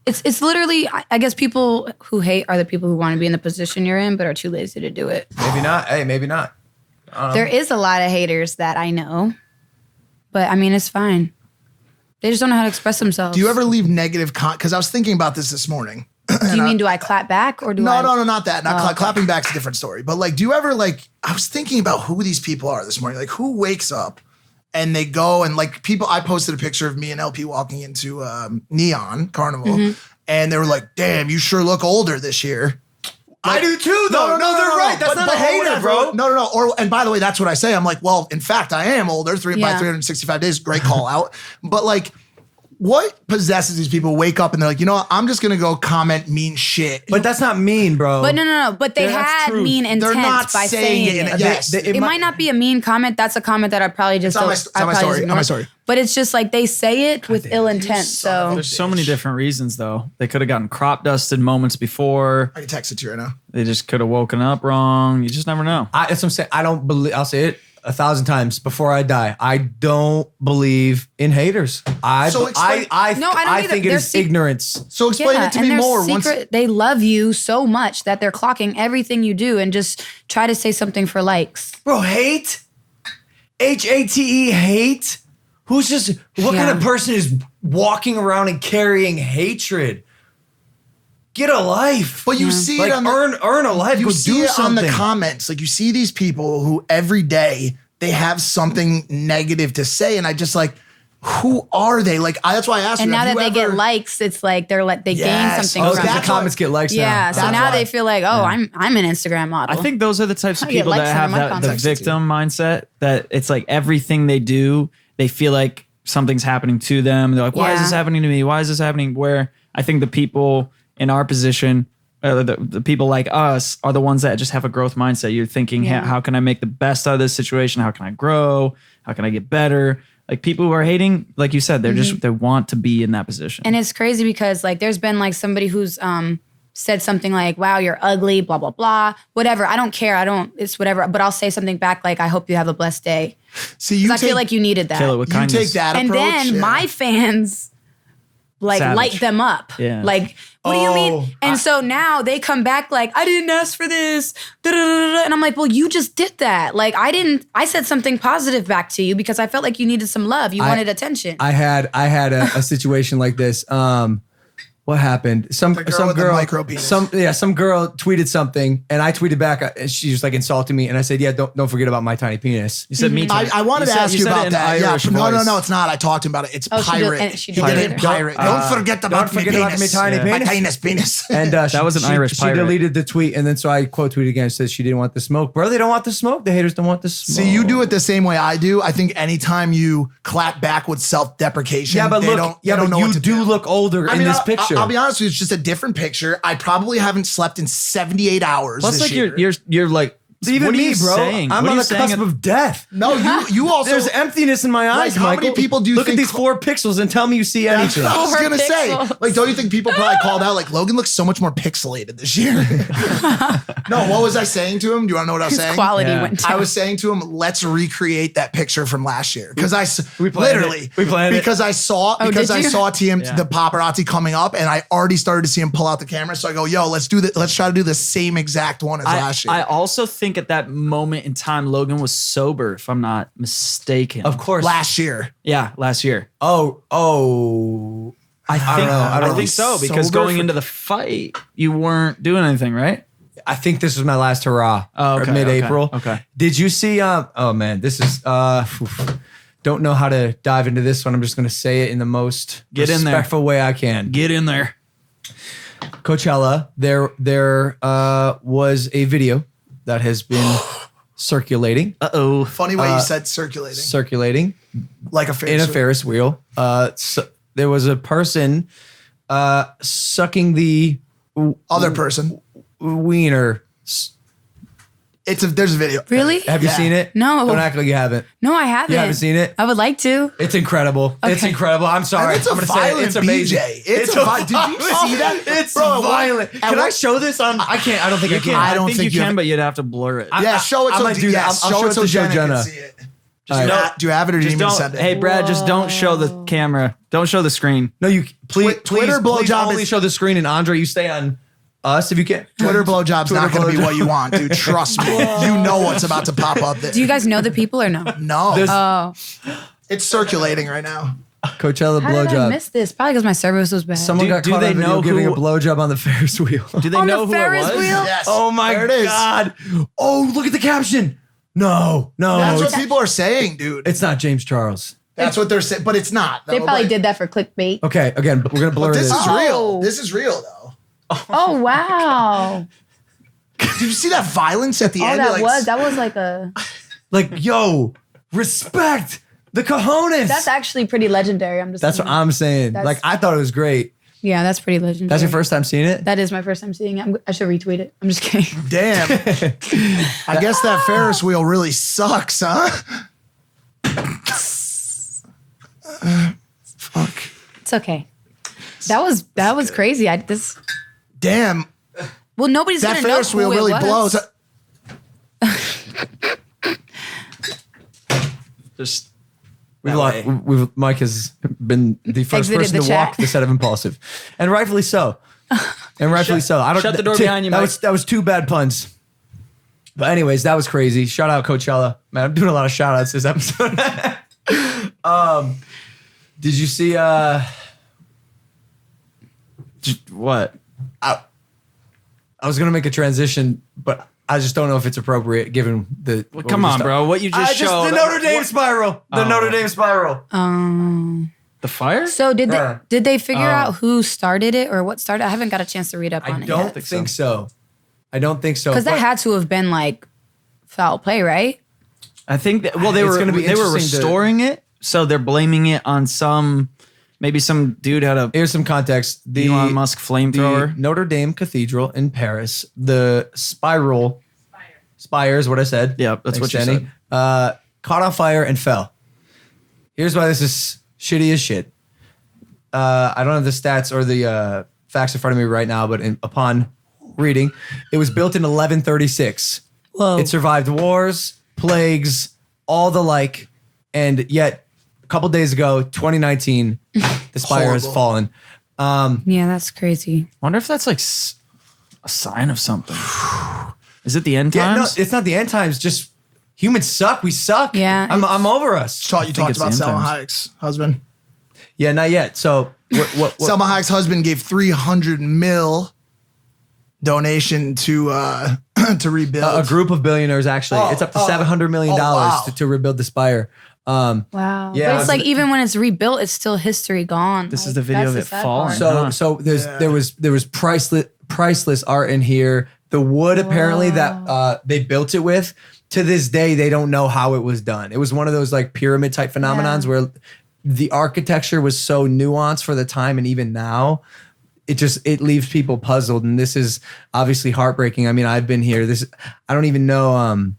[SPEAKER 4] It's literally, I guess people who hate are the people who want to be in the position you're in but are too lazy to do it.
[SPEAKER 2] Maybe not. Hey, maybe not.
[SPEAKER 4] There is a lot of haters that I know, but I mean, it's fine. They just don't know how to express themselves.
[SPEAKER 1] Do you ever leave negative because I was thinking about this morning.
[SPEAKER 4] Do you mean, do I clap back or do
[SPEAKER 1] No,
[SPEAKER 4] I?
[SPEAKER 1] no, not that. Not clapping back's a different story. But like, do you ever like, I was thinking about who these people are this morning. Like who wakes up and they go and like people, I posted a picture of me and LP walking into Neon Carnival and they were like, damn, you sure look older this year.
[SPEAKER 2] I do too, though. No, they're right. That's not a hater, bro.
[SPEAKER 1] No. And by the way, that's what I say. I'm like, well, in fact, I am older by 365 days. Great call out. But like, what possesses these people wake up and they're like, you know what? I'm just going to go comment mean shit.
[SPEAKER 2] But that's not mean, bro.
[SPEAKER 4] But no. But they had mean intent
[SPEAKER 1] They're not
[SPEAKER 4] by
[SPEAKER 1] saying it. Yes.
[SPEAKER 4] It might not be a mean comment. That's a comment that I probably just
[SPEAKER 1] It's not my story.
[SPEAKER 4] But it's just like they say it with ill intent. So
[SPEAKER 3] There's so many different reasons though. They could have gotten crop dusted moments before.
[SPEAKER 1] I can text it to you right now.
[SPEAKER 3] They just could have woken up wrong. You just never know.
[SPEAKER 2] That's what I'm saying. I don't believe. I'll say it 1,000 times before I die. I don't believe in haters. I
[SPEAKER 1] don't
[SPEAKER 2] think
[SPEAKER 4] either.
[SPEAKER 2] it is ignorance.
[SPEAKER 1] So explain it to me more.
[SPEAKER 4] They love you so much that they're clocking everything you do and just try to say something for likes.
[SPEAKER 2] Bro, hate? Hate? Hate? Who's just, what kind of person is walking around and carrying hatred? Get a life.
[SPEAKER 1] But you see
[SPEAKER 2] like
[SPEAKER 1] it on
[SPEAKER 2] earn a life.
[SPEAKER 1] you
[SPEAKER 2] Go
[SPEAKER 1] see
[SPEAKER 2] do
[SPEAKER 1] it
[SPEAKER 2] something.
[SPEAKER 1] on the comments. Like you see these people who every day they have something negative to say. And I just like, who are they? Like, that's why I asked
[SPEAKER 4] And
[SPEAKER 1] you.
[SPEAKER 4] now that
[SPEAKER 1] have
[SPEAKER 4] they
[SPEAKER 1] you
[SPEAKER 4] get
[SPEAKER 1] ever-
[SPEAKER 4] likes, it's like they gain
[SPEAKER 1] Yes.
[SPEAKER 4] something
[SPEAKER 2] Oh,
[SPEAKER 4] from
[SPEAKER 2] the
[SPEAKER 4] it.
[SPEAKER 2] comments get likes now.
[SPEAKER 4] Yeah, so
[SPEAKER 1] That's
[SPEAKER 4] now
[SPEAKER 1] why.
[SPEAKER 4] they feel like, I'm an Instagram model.
[SPEAKER 3] I think those are the types of
[SPEAKER 4] I get
[SPEAKER 3] people that
[SPEAKER 4] likes
[SPEAKER 3] have
[SPEAKER 4] under my
[SPEAKER 3] the
[SPEAKER 4] comments.
[SPEAKER 3] victim mindset, that it's like everything they do, they feel like something's happening to them. They're like, why is
[SPEAKER 4] Yeah.
[SPEAKER 3] this happening to me? Why is this happening? Where I think the people in our position, the people like us, are the ones that just have a growth mindset. You're thinking,
[SPEAKER 4] Yeah.
[SPEAKER 3] how can I make the best out of this situation? How can I grow? How can I get better? Like people who are hating, like you said, they're just, they want to be in that position.
[SPEAKER 4] And it's crazy because like there's been like somebody who's said something like, wow, you're ugly, blah, blah, blah, whatever. I don't care. It's whatever. But I'll say something back like, I hope you have a blessed day.
[SPEAKER 1] See,
[SPEAKER 4] Because I feel like you needed that.
[SPEAKER 3] Kill it with
[SPEAKER 1] you
[SPEAKER 3] kindness.
[SPEAKER 1] take that
[SPEAKER 4] And
[SPEAKER 1] approach.
[SPEAKER 4] then my fans like
[SPEAKER 3] Savage.
[SPEAKER 4] light them up.
[SPEAKER 3] Yeah.
[SPEAKER 4] Like, what do you mean? And so now they come back like, I didn't ask for this. Da-da-da-da-da. And I'm like, well, you just did that. Like, I said something positive back to you because I felt like you needed some love. You wanted attention.
[SPEAKER 2] I had a situation like this. What happened? Some
[SPEAKER 1] girl
[SPEAKER 2] some
[SPEAKER 1] with the
[SPEAKER 2] girl
[SPEAKER 1] micro penis.
[SPEAKER 2] some girl tweeted something and I tweeted back. She was like insulting me and I said, yeah, don't forget about my tiny penis.
[SPEAKER 3] You said me too.
[SPEAKER 1] I wanted to ask you
[SPEAKER 3] said it
[SPEAKER 1] about
[SPEAKER 3] in
[SPEAKER 1] that. Yeah,
[SPEAKER 3] Irish
[SPEAKER 1] no,
[SPEAKER 3] voice.
[SPEAKER 1] it's not. I talked to him about it. It's
[SPEAKER 4] Oh, she did-
[SPEAKER 1] pirate.
[SPEAKER 4] and she
[SPEAKER 1] He
[SPEAKER 4] did
[SPEAKER 1] did
[SPEAKER 4] it.
[SPEAKER 1] it pirate. Don't forget about my penis.
[SPEAKER 2] tiny
[SPEAKER 3] Yeah.
[SPEAKER 1] My
[SPEAKER 2] penis.
[SPEAKER 1] tiny penis.
[SPEAKER 2] And
[SPEAKER 3] That was an Irish
[SPEAKER 2] She
[SPEAKER 3] pirate.
[SPEAKER 2] deleted the tweet and then so I quote tweeted again. Says she didn't want the smoke. Bro, they don't want the smoke. The haters don't want the smoke.
[SPEAKER 1] See, you do it the same way I do. I think anytime you clap back with self-deprecation,
[SPEAKER 2] Yeah, but
[SPEAKER 1] they
[SPEAKER 2] look,
[SPEAKER 1] don't
[SPEAKER 2] but
[SPEAKER 1] know
[SPEAKER 2] you
[SPEAKER 1] what to
[SPEAKER 2] do look older in this picture.
[SPEAKER 1] I'll be honest with you, it's just a different picture. I probably haven't slept in 78 hours
[SPEAKER 3] Plus,
[SPEAKER 1] this
[SPEAKER 3] like
[SPEAKER 1] year.
[SPEAKER 3] you're like,
[SPEAKER 2] Even
[SPEAKER 3] what are
[SPEAKER 2] me,
[SPEAKER 3] you
[SPEAKER 2] bro.
[SPEAKER 3] saying?
[SPEAKER 2] I'm
[SPEAKER 3] What are
[SPEAKER 2] on
[SPEAKER 3] you
[SPEAKER 2] the
[SPEAKER 3] saying
[SPEAKER 2] cusp of death.
[SPEAKER 1] No, you also.
[SPEAKER 2] There's emptiness in my eyes,
[SPEAKER 1] how
[SPEAKER 2] Michael.
[SPEAKER 1] many people do you
[SPEAKER 2] look
[SPEAKER 1] think-
[SPEAKER 2] at these 4 pixels and tell me you see
[SPEAKER 1] That's
[SPEAKER 2] anything?
[SPEAKER 1] what I was
[SPEAKER 4] 4
[SPEAKER 1] gonna say.
[SPEAKER 4] pixels.
[SPEAKER 1] Like, don't you think people probably called out like Logan looks so much more pixelated this year? No, what was I saying to him? Do you want to know what I was
[SPEAKER 4] His
[SPEAKER 1] saying?
[SPEAKER 4] quality
[SPEAKER 3] Yeah.
[SPEAKER 4] went down.
[SPEAKER 1] I was saying to him, let's recreate that picture from last year because
[SPEAKER 2] We planned
[SPEAKER 1] literally
[SPEAKER 2] it. We planned it.
[SPEAKER 1] because I saw
[SPEAKER 4] Oh,
[SPEAKER 1] because
[SPEAKER 4] did
[SPEAKER 1] I
[SPEAKER 4] you?
[SPEAKER 1] saw
[SPEAKER 3] Yeah.
[SPEAKER 1] the paparazzi coming up and I already started to see him pull out the camera. So I go, yo, let's try to do the same exact one as last year.
[SPEAKER 3] I also think at that moment in time, Logan was sober, if I'm not mistaken.
[SPEAKER 2] Of course.
[SPEAKER 1] last year.
[SPEAKER 3] Yeah, last year.
[SPEAKER 2] Oh.
[SPEAKER 3] I think
[SPEAKER 2] don't know. I don't know.
[SPEAKER 3] think so because
[SPEAKER 1] Sober
[SPEAKER 3] going into the fight, you weren't doing anything, right?
[SPEAKER 2] I think this was my last hurrah.
[SPEAKER 3] Oh, okay,
[SPEAKER 2] Mid-April.
[SPEAKER 3] okay.
[SPEAKER 2] Did you see? Oh man, this is. Don't know how to dive into this one. I'm just going to say it in the most
[SPEAKER 3] Get in there.
[SPEAKER 2] respectful way I can.
[SPEAKER 3] Get in there.
[SPEAKER 2] Coachella. There was a video that has been circulating.
[SPEAKER 1] Funny way you said circulating. Like a
[SPEAKER 2] In a
[SPEAKER 1] Ferris wheel.
[SPEAKER 2] Ferris wheel. There was a person sucking the
[SPEAKER 1] Other person.
[SPEAKER 2] wiener.
[SPEAKER 1] There's a video.
[SPEAKER 4] Really?
[SPEAKER 2] Have you
[SPEAKER 1] Yeah.
[SPEAKER 2] seen it?
[SPEAKER 4] No.
[SPEAKER 2] Don't act like you haven't.
[SPEAKER 4] No, I haven't.
[SPEAKER 2] You haven't seen it?
[SPEAKER 4] I would like to.
[SPEAKER 2] It's incredible. It's
[SPEAKER 4] Okay.
[SPEAKER 2] incredible. I'm sorry.
[SPEAKER 1] It's a
[SPEAKER 2] I'm gonna say it.
[SPEAKER 1] violent
[SPEAKER 2] It's amazing.
[SPEAKER 1] BJ. It's a Did you see that?
[SPEAKER 2] It's
[SPEAKER 1] Bro,
[SPEAKER 2] violent.
[SPEAKER 1] at
[SPEAKER 2] Can I
[SPEAKER 1] what-
[SPEAKER 2] show this on? I can't. I don't think I can.
[SPEAKER 1] I don't
[SPEAKER 3] think
[SPEAKER 1] think
[SPEAKER 3] you
[SPEAKER 1] you
[SPEAKER 3] can,
[SPEAKER 1] have-
[SPEAKER 3] but you'd have to blur it.
[SPEAKER 1] Yeah, show it
[SPEAKER 2] I
[SPEAKER 1] so
[SPEAKER 2] might do that.
[SPEAKER 1] yes,
[SPEAKER 2] I'll
[SPEAKER 1] show
[SPEAKER 2] show
[SPEAKER 1] it
[SPEAKER 2] it
[SPEAKER 1] so
[SPEAKER 2] to
[SPEAKER 1] Jenna
[SPEAKER 2] Jenna.
[SPEAKER 1] can see it.
[SPEAKER 2] All right.
[SPEAKER 1] Do you have it or do you
[SPEAKER 3] Just
[SPEAKER 1] need me to
[SPEAKER 3] don't.
[SPEAKER 1] send it?
[SPEAKER 3] Hey, Brad, just don't show the camera. Don't show the screen.
[SPEAKER 2] No, you please.
[SPEAKER 1] Twitter
[SPEAKER 2] please
[SPEAKER 1] blowjob
[SPEAKER 2] only
[SPEAKER 1] is-
[SPEAKER 2] show the screen, and Andre, you stay on us if you can.
[SPEAKER 1] Twitter blowjob's not going to be
[SPEAKER 2] blowjob.
[SPEAKER 1] what you want, dude. Trust me. You know what's about to pop up.
[SPEAKER 4] Do you guys know the people or no?
[SPEAKER 1] No.
[SPEAKER 2] There's-
[SPEAKER 4] Oh,
[SPEAKER 1] It's circulating right now.
[SPEAKER 2] Coachella
[SPEAKER 4] How did I
[SPEAKER 2] blowjob.
[SPEAKER 4] miss this? Probably because my service was bad.
[SPEAKER 2] Someone got
[SPEAKER 3] Do
[SPEAKER 2] caught
[SPEAKER 3] they
[SPEAKER 2] on video
[SPEAKER 3] know
[SPEAKER 2] giving
[SPEAKER 3] who-
[SPEAKER 2] a blowjob on the Ferris wheel.
[SPEAKER 3] Do they
[SPEAKER 4] on
[SPEAKER 3] know
[SPEAKER 4] the
[SPEAKER 3] who
[SPEAKER 4] Ferris
[SPEAKER 3] it was?
[SPEAKER 4] wheel?
[SPEAKER 1] Yes.
[SPEAKER 2] Oh my
[SPEAKER 1] There it is.
[SPEAKER 2] God. Oh, look at the caption. No,
[SPEAKER 1] That's
[SPEAKER 2] it's,
[SPEAKER 1] what people are saying, dude.
[SPEAKER 2] it's not James Charles.
[SPEAKER 1] That's what they're saying, but it's not.
[SPEAKER 4] They
[SPEAKER 1] though.
[SPEAKER 4] probably
[SPEAKER 1] But-
[SPEAKER 4] did that for clickbait.
[SPEAKER 2] Okay, again, but we're gonna blur
[SPEAKER 1] But this
[SPEAKER 2] this.
[SPEAKER 1] is
[SPEAKER 4] Oh.
[SPEAKER 1] real. This is real, though.
[SPEAKER 4] Oh wow!
[SPEAKER 1] Did you see that violence at the
[SPEAKER 4] All
[SPEAKER 1] end?
[SPEAKER 4] that was like a.
[SPEAKER 2] Like, yo, respect the cojones.
[SPEAKER 4] That's actually pretty legendary. I'm just.
[SPEAKER 2] That's what
[SPEAKER 4] saying.
[SPEAKER 2] I'm saying.
[SPEAKER 4] That's-
[SPEAKER 2] Like, I thought it was great.
[SPEAKER 4] Yeah, that's pretty legendary.
[SPEAKER 2] That's your first time seeing it?
[SPEAKER 4] That is my first time seeing it. I should retweet it. I'm just kidding.
[SPEAKER 1] Damn. I guess that Ferris wheel really sucks, huh? Fuck.
[SPEAKER 4] It's okay. That was crazy.
[SPEAKER 1] Damn.
[SPEAKER 4] Well, nobody's
[SPEAKER 1] That
[SPEAKER 4] gonna know
[SPEAKER 1] Ferris
[SPEAKER 4] who
[SPEAKER 1] wheel
[SPEAKER 4] it
[SPEAKER 1] really
[SPEAKER 4] was.
[SPEAKER 1] blows.
[SPEAKER 3] Just
[SPEAKER 2] Mike has been the first
[SPEAKER 4] Exited
[SPEAKER 2] person
[SPEAKER 4] the
[SPEAKER 2] to
[SPEAKER 4] chat.
[SPEAKER 2] walk the set of Impulsive. And rightfully so. And rightfully so. I don't
[SPEAKER 3] shut the door behind you,
[SPEAKER 2] that
[SPEAKER 3] Mike.
[SPEAKER 2] was two bad puns. But anyways, that was crazy. Shout out Coachella. Man, I'm doing a lot of shout outs this episode. Did you see
[SPEAKER 3] what?
[SPEAKER 2] I was gonna make a transition, but I just don't know if it's appropriate given the
[SPEAKER 3] Well, come on, bro. What you just showed.
[SPEAKER 2] the Notre Dame spiral. The Notre Dame spiral.
[SPEAKER 3] The fire?
[SPEAKER 4] So did
[SPEAKER 2] Yeah.
[SPEAKER 4] they figure out who started it or what started? I haven't got a chance to read up on
[SPEAKER 2] I
[SPEAKER 4] it
[SPEAKER 2] don't
[SPEAKER 4] yet.
[SPEAKER 2] think so. I don't think so.
[SPEAKER 4] Because that
[SPEAKER 2] but-
[SPEAKER 4] had to have been like foul play, right?
[SPEAKER 3] I think that, well,
[SPEAKER 2] It's gonna be
[SPEAKER 3] they were
[SPEAKER 2] interesting to-
[SPEAKER 3] restoring it, so they're blaming it on maybe some dude had a
[SPEAKER 2] Here's some context. The
[SPEAKER 3] Elon Musk
[SPEAKER 2] the
[SPEAKER 3] flamethrower.
[SPEAKER 2] Notre Dame Cathedral in Paris, the spire is what I said.
[SPEAKER 3] Yeah, that's what you
[SPEAKER 2] Jenny. Caught on fire and fell. Here's why this is shitty as shit. I don't have the stats or the facts in front of me right now, but upon reading, it was built in 1136.
[SPEAKER 4] Whoa.
[SPEAKER 2] It survived wars, plagues, all the like, and yet a couple days ago, 2019, the spire has
[SPEAKER 1] Horrible.
[SPEAKER 2] fallen.
[SPEAKER 4] Yeah, that's crazy.
[SPEAKER 3] Wonder if that's like a sign of something. Is it the end
[SPEAKER 2] Yeah, no,
[SPEAKER 3] times?
[SPEAKER 2] it's not the end times. Just humans suck. We suck.
[SPEAKER 4] Yeah,
[SPEAKER 2] I'm over us.
[SPEAKER 1] You
[SPEAKER 3] think
[SPEAKER 1] talked
[SPEAKER 3] it's
[SPEAKER 1] about
[SPEAKER 3] the
[SPEAKER 1] Selma
[SPEAKER 3] interns.
[SPEAKER 1] Hayek's husband.
[SPEAKER 2] Yeah, not yet. So what
[SPEAKER 1] Selma Hayek's husband gave 300 mil donation to rebuild.
[SPEAKER 2] a group of billionaires actually. It's up to $700 million
[SPEAKER 1] wow.
[SPEAKER 2] to rebuild the spire.
[SPEAKER 4] Wow.
[SPEAKER 2] Yeah,
[SPEAKER 4] But it's like even when it's rebuilt, it's still history gone.
[SPEAKER 3] This is
[SPEAKER 4] Like,
[SPEAKER 3] the video
[SPEAKER 4] that's
[SPEAKER 3] of
[SPEAKER 4] the
[SPEAKER 3] it
[SPEAKER 4] sad
[SPEAKER 3] falling.
[SPEAKER 4] part.
[SPEAKER 2] So there was priceless art in here. The wood apparently that they built it with, to this day they don't know how it was done. It was one of those like pyramid type phenomenons where the architecture was so nuanced for the time, and even now it leaves people puzzled. And this is obviously heartbreaking. I mean, I've been here. I don't even know.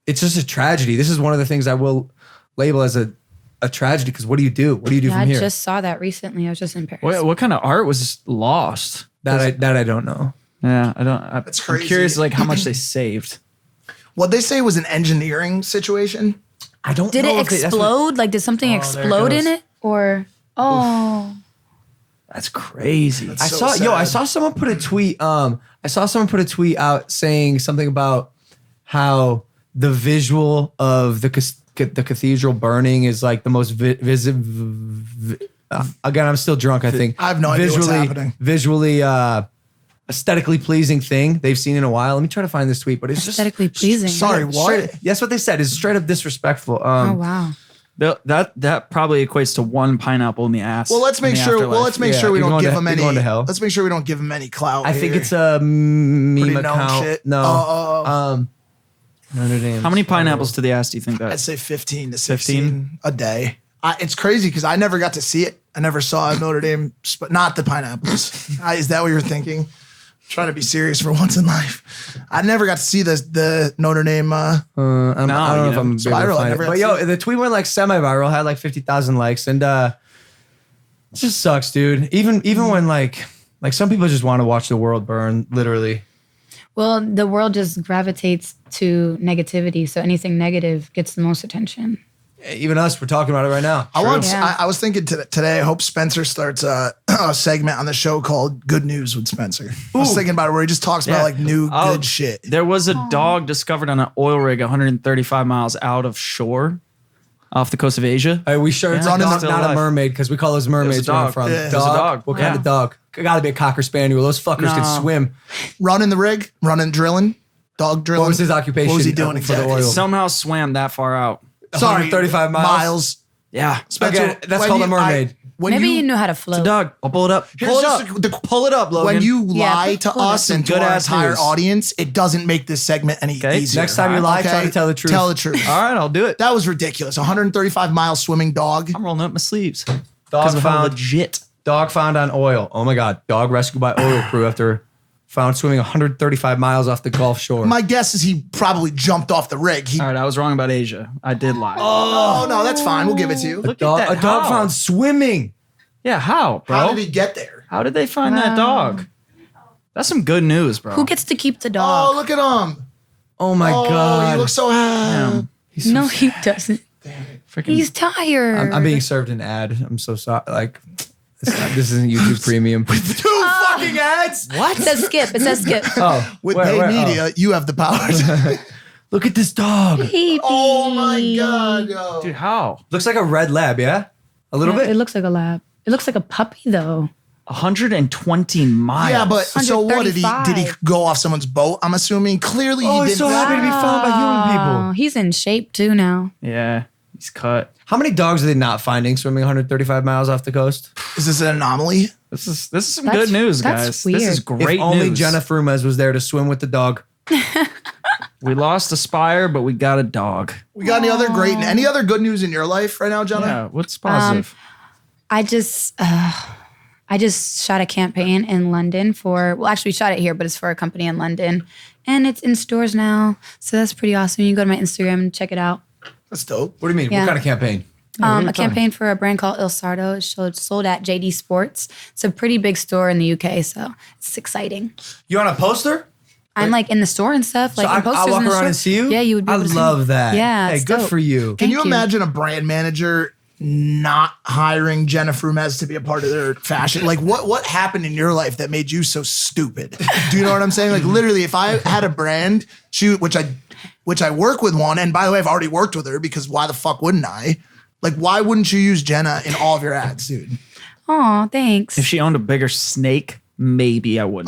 [SPEAKER 2] It's just a tragedy. This is one of the things I will label as a tragedy, because what do you do? What do you do
[SPEAKER 4] Yeah,
[SPEAKER 2] from
[SPEAKER 4] I
[SPEAKER 2] here?
[SPEAKER 4] just saw that recently. I was just in Paris.
[SPEAKER 3] What kind of art was lost?
[SPEAKER 2] that I don't know.
[SPEAKER 3] Yeah, I don't.
[SPEAKER 1] That's
[SPEAKER 3] I'm
[SPEAKER 1] crazy.
[SPEAKER 3] curious, like how much they saved.
[SPEAKER 1] What they say was an engineering situation.
[SPEAKER 2] I don't
[SPEAKER 4] Did
[SPEAKER 2] know
[SPEAKER 4] it
[SPEAKER 2] if that's what-
[SPEAKER 4] explode? Like, did something
[SPEAKER 2] there it
[SPEAKER 4] explode in
[SPEAKER 2] goes.
[SPEAKER 4] it? Or
[SPEAKER 3] That's crazy.
[SPEAKER 2] I
[SPEAKER 1] so
[SPEAKER 2] saw someone put a tweet. I saw someone put a tweet out saying something about how the visual of the cathedral burning is like the most visible. Again, I'm still drunk. I think
[SPEAKER 1] I have no idea what's happening.
[SPEAKER 2] Visually, aesthetically pleasing thing they've seen in a while. Let me try to find this tweet, but it's
[SPEAKER 4] aesthetically
[SPEAKER 2] just
[SPEAKER 4] pleasing.
[SPEAKER 1] Sorry, what?
[SPEAKER 2] That's what they said. Is straight up disrespectful.
[SPEAKER 4] Oh wow.
[SPEAKER 3] That probably equates to one pineapple in the ass.
[SPEAKER 1] Well, let's make
[SPEAKER 3] in the
[SPEAKER 1] sure. Well,
[SPEAKER 3] afterlife.
[SPEAKER 1] let's make
[SPEAKER 2] Yeah,
[SPEAKER 1] sure we
[SPEAKER 2] you're
[SPEAKER 1] don't
[SPEAKER 2] going
[SPEAKER 1] give
[SPEAKER 2] to-
[SPEAKER 1] them
[SPEAKER 2] you're
[SPEAKER 1] any.
[SPEAKER 2] going to hell.
[SPEAKER 1] Let's make sure we don't give them any clout.
[SPEAKER 2] I think
[SPEAKER 1] here.
[SPEAKER 2] it's a meme
[SPEAKER 1] Pretty known
[SPEAKER 2] account.
[SPEAKER 1] shit.
[SPEAKER 2] No. Notre Dame.
[SPEAKER 3] How many pineapples to the ass do you think
[SPEAKER 1] I'd
[SPEAKER 3] that?
[SPEAKER 1] say 15 to 16 a day. It's crazy because I never got to see it. I never saw a Notre Dame, not the pineapples. Is that what you're thinking? Trying to be serious for once in life. I never got to see the Notre Dame.
[SPEAKER 2] I don't know if I'm able to
[SPEAKER 1] Spiral, I
[SPEAKER 2] find it.
[SPEAKER 1] never
[SPEAKER 2] But
[SPEAKER 1] had
[SPEAKER 2] yo,
[SPEAKER 1] seen
[SPEAKER 2] the tweet went like semi-viral, had like 50,000 likes, and it just sucks, dude. Even when like some people just want to watch the world burn, literally.
[SPEAKER 4] Well, the world just gravitates to negativity, so anything negative gets the most attention.
[SPEAKER 2] Even us, we're talking about it right now.
[SPEAKER 4] Yeah.
[SPEAKER 1] I was thinking today. I hope Spencer starts a segment on the show called "Good News with Spencer." I was thinking about it where he just talks about like new good shit.
[SPEAKER 3] There was a dog discovered on an oil rig 135 miles out of shore. Off the coast of Asia.
[SPEAKER 2] Are we sure it's
[SPEAKER 3] Yeah,
[SPEAKER 2] not
[SPEAKER 3] still
[SPEAKER 2] a
[SPEAKER 3] alive.
[SPEAKER 2] mermaid? Because we call those mermaids where I'm
[SPEAKER 3] dog.
[SPEAKER 2] from.
[SPEAKER 1] Yeah. It was a
[SPEAKER 3] dog.
[SPEAKER 2] What kind of dog? Got to be a Cocker Spaniel. Those fuckers can swim.
[SPEAKER 1] Running the rig, running, drilling, dog drilling.
[SPEAKER 2] What was his occupation?
[SPEAKER 1] What was he doing
[SPEAKER 2] for the
[SPEAKER 1] exactly?
[SPEAKER 2] oil?
[SPEAKER 3] Somehow swam that far out.
[SPEAKER 1] Sorry,
[SPEAKER 2] 135 miles.
[SPEAKER 3] Yeah.
[SPEAKER 1] Spencer,
[SPEAKER 2] Okay, that's
[SPEAKER 1] when
[SPEAKER 2] called a mermaid.
[SPEAKER 1] when
[SPEAKER 4] Maybe you
[SPEAKER 1] you,
[SPEAKER 4] knew how to float.
[SPEAKER 3] Dog. I'll pull it up. Pull it up. Pull it up, Logan.
[SPEAKER 1] when you
[SPEAKER 4] Yeah,
[SPEAKER 1] lie to
[SPEAKER 4] pull it up.
[SPEAKER 1] us and to
[SPEAKER 3] Good
[SPEAKER 1] our
[SPEAKER 3] ass
[SPEAKER 1] entire
[SPEAKER 3] news.
[SPEAKER 1] audience, it doesn't make this segment any
[SPEAKER 3] Okay,
[SPEAKER 1] easier.
[SPEAKER 2] Next time you lie, try to tell the truth.
[SPEAKER 1] Tell the truth.
[SPEAKER 3] All right, I'll do it.
[SPEAKER 1] That was ridiculous. 135 mile swimming dog.
[SPEAKER 3] I'm rolling up my sleeves.
[SPEAKER 2] Dog
[SPEAKER 3] Because of how
[SPEAKER 2] found,
[SPEAKER 3] legit.
[SPEAKER 2] dog found on oil. Oh my God. Dog rescued by oil crew after found swimming 135 miles off the Gulf Shore.
[SPEAKER 1] My guess is he probably jumped off the rig.
[SPEAKER 3] All right, I was wrong about Asia. I did lie.
[SPEAKER 1] Oh no, that's fine. We'll give it to you.
[SPEAKER 3] Look
[SPEAKER 2] Dog-
[SPEAKER 3] at that.
[SPEAKER 2] a dog
[SPEAKER 3] How?
[SPEAKER 2] found swimming.
[SPEAKER 3] Yeah, how, bro?
[SPEAKER 1] How did he get there?
[SPEAKER 3] How did they find that dog? That's some good news, bro.
[SPEAKER 4] Who gets to keep the
[SPEAKER 1] Oh,
[SPEAKER 4] dog?
[SPEAKER 1] look at him.
[SPEAKER 2] Oh my
[SPEAKER 1] Oh,
[SPEAKER 2] God.
[SPEAKER 1] you look so happy.
[SPEAKER 4] No, he doesn't.
[SPEAKER 3] Freaking
[SPEAKER 4] He's tired.
[SPEAKER 2] I'm being served an ad. I'm so sorry. Like, this isn't YouTube Premium.
[SPEAKER 1] Two fucking ads.
[SPEAKER 4] What? It says skip. It says skip.
[SPEAKER 2] Oh,
[SPEAKER 1] With
[SPEAKER 2] where-
[SPEAKER 1] paid
[SPEAKER 2] where-
[SPEAKER 1] media, you have the power.
[SPEAKER 2] Look at this dog.
[SPEAKER 4] Baby.
[SPEAKER 1] Oh my God, yo.
[SPEAKER 3] Dude, how?
[SPEAKER 2] Looks like a red lab, yeah? A little bit.
[SPEAKER 4] It looks like a lab. It looks like a puppy though.
[SPEAKER 3] 120 miles.
[SPEAKER 1] Yeah, but so what did he
[SPEAKER 4] 135.
[SPEAKER 1] go off someone's boat? I'm assuming clearly
[SPEAKER 2] Oh,
[SPEAKER 1] he
[SPEAKER 2] he's
[SPEAKER 1] didn't.
[SPEAKER 2] so happy to be found by human people.
[SPEAKER 4] Oh, he's in shape too now.
[SPEAKER 3] Yeah, he's cut.
[SPEAKER 2] How many dogs are they not finding swimming 135 miles off the coast?
[SPEAKER 1] Is this an anomaly?
[SPEAKER 3] This is some
[SPEAKER 4] That's-
[SPEAKER 3] good news,
[SPEAKER 4] that's
[SPEAKER 3] guys. This is
[SPEAKER 4] weird.
[SPEAKER 3] great
[SPEAKER 2] If only
[SPEAKER 3] news.
[SPEAKER 2] Jena Frumes was there to swim with the dog.
[SPEAKER 3] We lost a spire, but we got a dog.
[SPEAKER 1] We got any other good news in your life right now, Jenna?
[SPEAKER 3] Yeah, what's positive?
[SPEAKER 4] I just shot a campaign in London well, actually we shot it here, but it's for a company in London, and it's in stores now. So that's pretty awesome. You can go to my Instagram and check it out.
[SPEAKER 1] That's dope.
[SPEAKER 2] What do you mean?
[SPEAKER 4] Yeah.
[SPEAKER 2] What kind of campaign?
[SPEAKER 4] A campaign for a brand called Il Sardo. It's sold at JD Sports. It's a pretty big store in the UK, so it's exciting.
[SPEAKER 2] You on a poster?
[SPEAKER 4] I'm like in the store and stuff. Like
[SPEAKER 2] So
[SPEAKER 4] in posters
[SPEAKER 2] I'll walk
[SPEAKER 4] in the
[SPEAKER 2] around
[SPEAKER 4] store.
[SPEAKER 2] and see you?
[SPEAKER 4] Yeah, you would be
[SPEAKER 2] I
[SPEAKER 4] able to see
[SPEAKER 2] love
[SPEAKER 4] me.
[SPEAKER 2] that.
[SPEAKER 4] Yeah,
[SPEAKER 2] Hey,
[SPEAKER 4] it's
[SPEAKER 2] good
[SPEAKER 4] dope.
[SPEAKER 2] for you.
[SPEAKER 1] Can you
[SPEAKER 4] Thank you.
[SPEAKER 1] imagine a brand manager not hiring Jena Frumes to be a part of their fashion? Like what happened in your life that made you so stupid? Do you know what I'm saying? Like literally, if I had a brand, which I work with one, and by the way, I've already worked with her because why the fuck wouldn't I? Like, why wouldn't you use Jena in all of your ads, dude?
[SPEAKER 4] Aw, thanks.
[SPEAKER 3] If she owned a bigger snake, maybe I wouldn't.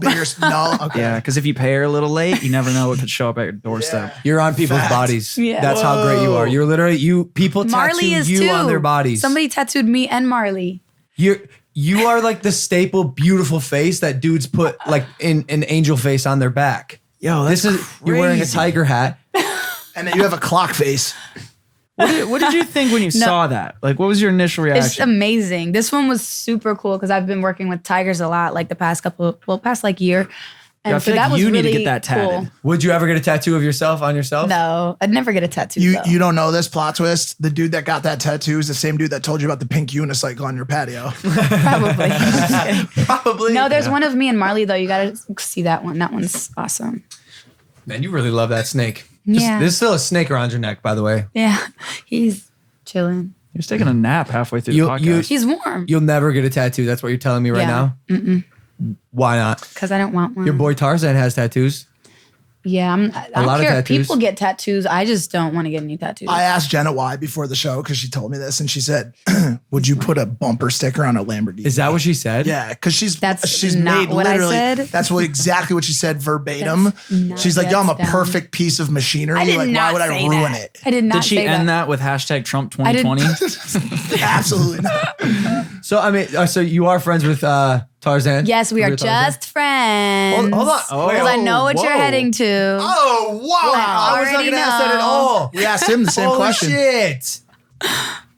[SPEAKER 1] Bigger. No, okay.
[SPEAKER 3] Yeah, because if you pay her a little late, you never know what could show up at your doorstep.
[SPEAKER 2] You're on people's
[SPEAKER 1] Fact.
[SPEAKER 2] bodies.
[SPEAKER 4] Yeah.
[SPEAKER 2] That's how great you are. You're literally people
[SPEAKER 4] Marley
[SPEAKER 2] tattoo
[SPEAKER 4] is
[SPEAKER 2] you
[SPEAKER 4] too.
[SPEAKER 2] on their bodies.
[SPEAKER 4] Somebody tattooed me and Marley.
[SPEAKER 2] You are like the staple, beautiful face that dudes put like in an angel face on their back.
[SPEAKER 3] Yo,
[SPEAKER 2] This is you're wearing a
[SPEAKER 3] crazy.
[SPEAKER 2] tiger hat.
[SPEAKER 1] And then you have a clock face.
[SPEAKER 3] What did you think when you saw that? Like, what was your initial
[SPEAKER 4] It's
[SPEAKER 3] reaction?
[SPEAKER 4] amazing. This one was super cool because I've been working with tigers a lot, like the past like year. And
[SPEAKER 3] I feel
[SPEAKER 4] so
[SPEAKER 3] like
[SPEAKER 4] that was
[SPEAKER 3] you need to
[SPEAKER 4] really
[SPEAKER 3] get that tatted.
[SPEAKER 4] cool.
[SPEAKER 2] Would you ever get a tattoo of yourself on yourself?
[SPEAKER 4] No, I'd never get a tattoo.
[SPEAKER 1] You
[SPEAKER 4] though.
[SPEAKER 1] you don't know this plot twist? The dude that got that tattoo is the same dude that told you about the pink unicycle on your patio.
[SPEAKER 4] Probably. Just kidding.
[SPEAKER 2] Probably.
[SPEAKER 4] No, there's one of me and Marley though. You gotta see that one. That one's awesome.
[SPEAKER 2] Man, you really love that snake.
[SPEAKER 4] Yeah.
[SPEAKER 2] There's still a snake around your neck, by the way.
[SPEAKER 4] Yeah, he's chilling.
[SPEAKER 3] He was taking a nap halfway through
[SPEAKER 2] You-
[SPEAKER 3] the
[SPEAKER 2] you-
[SPEAKER 3] podcast.
[SPEAKER 4] He's warm
[SPEAKER 2] You'll never get a tattoo. That's what you're telling me right
[SPEAKER 4] Yeah.
[SPEAKER 2] now? Why not?
[SPEAKER 4] because I don't want one.
[SPEAKER 2] Your boy Tarzan has tattoos.
[SPEAKER 4] Yeah, I
[SPEAKER 2] lot
[SPEAKER 4] don't
[SPEAKER 2] of
[SPEAKER 4] care if
[SPEAKER 2] tattoos.
[SPEAKER 4] people get tattoos. I just don't want to get any tattoos.
[SPEAKER 1] I asked Jenna why before the show because she told me this, and she said, "Would you put a bumper sticker on a Lamborghini?"
[SPEAKER 2] Is that what she said?
[SPEAKER 1] Yeah, because she's
[SPEAKER 4] That's not
[SPEAKER 1] made
[SPEAKER 4] what I
[SPEAKER 1] literally.
[SPEAKER 4] said.
[SPEAKER 1] That's exactly what she said verbatim.
[SPEAKER 4] That's not-
[SPEAKER 1] She's like, "Yo, I'm a
[SPEAKER 4] that's dumb.
[SPEAKER 1] perfect piece of machinery.
[SPEAKER 4] I did
[SPEAKER 1] Like, why
[SPEAKER 4] not
[SPEAKER 1] would I
[SPEAKER 4] say
[SPEAKER 1] ruin
[SPEAKER 4] that.
[SPEAKER 1] it?"
[SPEAKER 4] I did not
[SPEAKER 3] Did she
[SPEAKER 4] say
[SPEAKER 3] end
[SPEAKER 4] that.
[SPEAKER 3] that with hashtag Trump
[SPEAKER 4] I didn't-
[SPEAKER 3] 2020?
[SPEAKER 1] Absolutely not.
[SPEAKER 2] So I mean, so you are friends with Tarzan?
[SPEAKER 4] Yes, we are
[SPEAKER 2] With Tarzan?
[SPEAKER 4] just friends.
[SPEAKER 2] Hold on.
[SPEAKER 3] Oh.
[SPEAKER 4] Because I know what you're
[SPEAKER 3] Whoa.
[SPEAKER 4] heading to.
[SPEAKER 1] Oh wow!
[SPEAKER 2] I was not
[SPEAKER 4] already
[SPEAKER 2] going to ask that at
[SPEAKER 4] know.
[SPEAKER 2] all.
[SPEAKER 1] We asked him the same
[SPEAKER 2] Holy
[SPEAKER 1] question.
[SPEAKER 2] shit.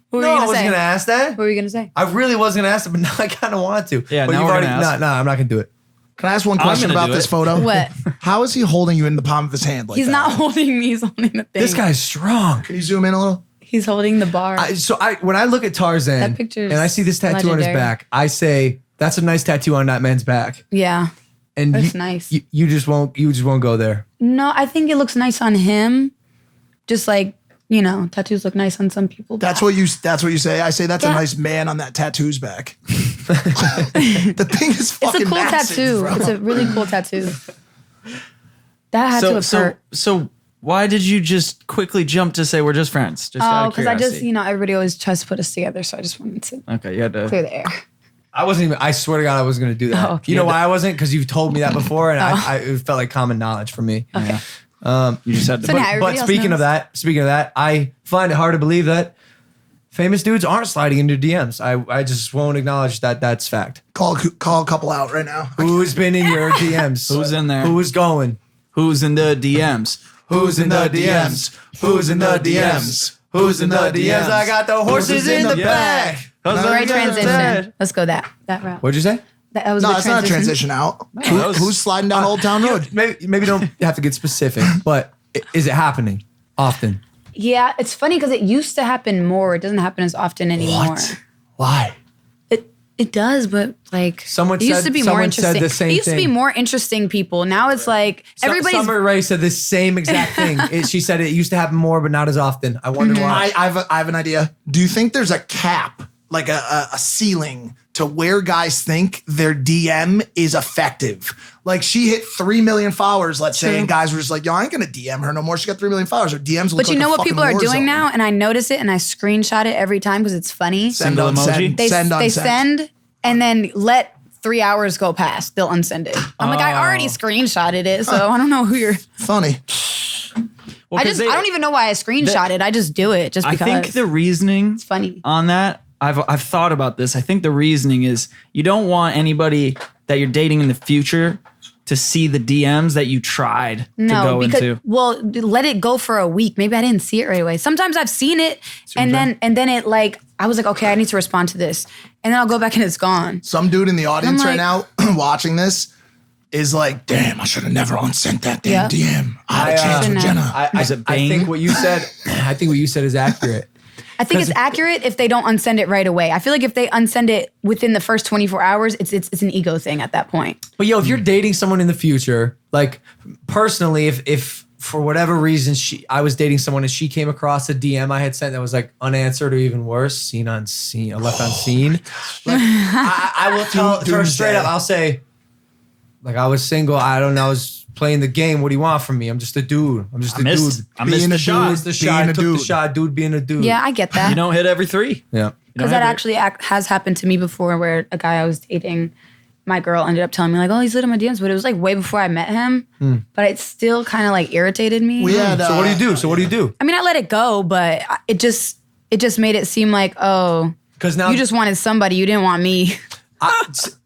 [SPEAKER 4] What were
[SPEAKER 2] No,
[SPEAKER 4] you
[SPEAKER 2] I
[SPEAKER 4] gonna
[SPEAKER 2] wasn't
[SPEAKER 4] say?
[SPEAKER 2] going to ask that.
[SPEAKER 4] What were you gonna say?
[SPEAKER 2] I really wasn't going to ask it, but now I kind of want to.
[SPEAKER 3] Yeah,
[SPEAKER 2] but
[SPEAKER 3] now
[SPEAKER 2] you've
[SPEAKER 3] we're
[SPEAKER 2] already.
[SPEAKER 3] gonna ask.
[SPEAKER 2] No, I'm not going to do it.
[SPEAKER 1] Can I ask one
[SPEAKER 3] I'm
[SPEAKER 1] question
[SPEAKER 3] gonna
[SPEAKER 1] about
[SPEAKER 3] do
[SPEAKER 1] this
[SPEAKER 3] it.
[SPEAKER 1] photo?
[SPEAKER 4] What?
[SPEAKER 1] How is he holding you in the palm of his hand like
[SPEAKER 4] He's
[SPEAKER 1] that?
[SPEAKER 4] not holding me. He's holding the thing.
[SPEAKER 2] This guy's strong.
[SPEAKER 1] Can you zoom in a little?
[SPEAKER 4] He's holding the bar.
[SPEAKER 2] When I look at Tarzan
[SPEAKER 4] That picture's
[SPEAKER 2] and I see this tattoo on his
[SPEAKER 4] legendary.
[SPEAKER 2] back, I say that's a nice tattoo on that man's back.
[SPEAKER 4] yeah.
[SPEAKER 2] And
[SPEAKER 4] That's
[SPEAKER 2] you,
[SPEAKER 4] nice.
[SPEAKER 2] You just won't go there.
[SPEAKER 4] No, I think it looks nice on him. Just like, tattoos look nice on some people.
[SPEAKER 1] That's what you say. I say that's a
[SPEAKER 4] Yeah.
[SPEAKER 1] nice man on that tattoo's back. The thing is
[SPEAKER 4] It's
[SPEAKER 1] fucking
[SPEAKER 4] a cool
[SPEAKER 1] massive,
[SPEAKER 4] tattoo.
[SPEAKER 1] bro.
[SPEAKER 4] It's a really cool tattoo. That had to have hurt.
[SPEAKER 3] So Why did you just quickly jump to say we're just friends? Just out of
[SPEAKER 4] because I just,
[SPEAKER 3] curiosity.
[SPEAKER 4] everybody always tries to put us together, so I just wanted to
[SPEAKER 3] Okay, you had to.
[SPEAKER 4] clear the air.
[SPEAKER 2] I wasn't even. I swear to God, I wasn't going to do that.
[SPEAKER 4] Oh, okay.
[SPEAKER 2] You know why I wasn't? Because you've told me that before, and it felt like common knowledge for me.
[SPEAKER 4] Okay.
[SPEAKER 3] You just had to.
[SPEAKER 4] So now everybody
[SPEAKER 2] But
[SPEAKER 4] else
[SPEAKER 2] speaking
[SPEAKER 4] knows.
[SPEAKER 2] of that, I find it hard to believe that famous dudes aren't sliding into DMs. I just won't acknowledge that that's fact.
[SPEAKER 1] Call a couple out right now.
[SPEAKER 2] Who's been in your DMs?
[SPEAKER 3] Who's in there?
[SPEAKER 2] Who's going?
[SPEAKER 3] Who's in the DMs?
[SPEAKER 2] Who's in the DMs? Who's in the DMs? Who's in the DMs? I got the horses in the back.
[SPEAKER 4] Great transition. Let's go that route.
[SPEAKER 2] What'd you say?
[SPEAKER 4] That was
[SPEAKER 1] No,
[SPEAKER 4] the
[SPEAKER 1] it's not a transition out.
[SPEAKER 3] that was-
[SPEAKER 1] Who's sliding down Old Town Road?
[SPEAKER 2] Maybe don't have to get specific, but is it happening often?
[SPEAKER 4] Yeah, it's funny because it used to happen more. It doesn't happen as often anymore.
[SPEAKER 2] Why?
[SPEAKER 4] It does, but like
[SPEAKER 2] Someone
[SPEAKER 4] it used
[SPEAKER 2] said-
[SPEAKER 4] to be
[SPEAKER 2] someone
[SPEAKER 4] more
[SPEAKER 2] said
[SPEAKER 4] interesting.
[SPEAKER 2] the same
[SPEAKER 4] it used to be
[SPEAKER 2] thing.
[SPEAKER 4] more interesting people. Now it's like everybody's.
[SPEAKER 2] Summer Rae said the same exact thing. She said it used to happen more, but not as often. I wonder why.
[SPEAKER 1] I have an idea. Do you think there's a cap, like a ceiling, to where guys think their DM is effective? Like she hit 3 million followers, let's say, and guys were just like, yo, I ain't gonna DM her no more. She got 3 million followers. Her DMs look
[SPEAKER 4] But you
[SPEAKER 1] like
[SPEAKER 4] know
[SPEAKER 1] a
[SPEAKER 4] what
[SPEAKER 1] fucking
[SPEAKER 4] people are
[SPEAKER 1] war
[SPEAKER 4] doing
[SPEAKER 1] zone.
[SPEAKER 4] now, and I notice it, and I screenshot it every time because it's funny.
[SPEAKER 1] Send,
[SPEAKER 3] Single emoji?
[SPEAKER 1] unsend,
[SPEAKER 4] They
[SPEAKER 1] send,
[SPEAKER 4] they
[SPEAKER 1] unsend.
[SPEAKER 4] send and then let 3 hours go past. They'll unsend it. I'm like, I already screenshotted it, so I don't know who you're.
[SPEAKER 1] Funny.
[SPEAKER 3] Well,
[SPEAKER 4] I
[SPEAKER 3] 'cause
[SPEAKER 4] don't even know why I screenshot it. I just do it just
[SPEAKER 3] I
[SPEAKER 4] because.
[SPEAKER 3] think the reasoning
[SPEAKER 4] it's funny.
[SPEAKER 3] on that, I've thought about this. I think the reasoning is you don't want anybody that you're dating in the future to see the DMs that you tried to go into.
[SPEAKER 4] Well, let it go for a week. Maybe I didn't see it right away. Sometimes I've seen it and then it like I was like, okay, I need to respond to this. And then I'll go back and it's gone.
[SPEAKER 1] Some dude in the audience
[SPEAKER 4] I'm
[SPEAKER 1] right now watching this is like, damn, I should have never unsent that damn DM. I had a chance with
[SPEAKER 4] shouldn't
[SPEAKER 1] Jenna.
[SPEAKER 3] Is it
[SPEAKER 2] I
[SPEAKER 3] Bing?
[SPEAKER 2] think what you said. I think what you said is accurate.
[SPEAKER 4] I think it's accurate if they don't unsend it right away. I feel like if they unsend it within the first 24 hours, it's an ego thing at that point.
[SPEAKER 2] But yo, if you're dating someone in the future, like personally, if for whatever reason I was dating someone and she came across a DM I had sent that was like unanswered or even worse, seen unseen, or left unseen, like I will tell her straight up. I'll say, like, I was single. I don't know. I was playing the game. What do you want from me? I'm just a dude. I'm just a dude.
[SPEAKER 3] I missed the shot.
[SPEAKER 2] It's the shot. I took the shot. Dude being a dude.
[SPEAKER 4] Yeah, I get that.
[SPEAKER 3] You don't hit every three.
[SPEAKER 2] Yeah.
[SPEAKER 4] Because that actually has happened to me before where a guy I was dating, my girl ended up telling me like, oh, he's lit in my DMs, but it was like way before I met him. But it still kind of like irritated me.
[SPEAKER 1] We had,
[SPEAKER 2] So what do you do?
[SPEAKER 4] I mean, I let it go, but it just made it seem like, oh,
[SPEAKER 2] Because now
[SPEAKER 4] you just wanted somebody, you didn't want me.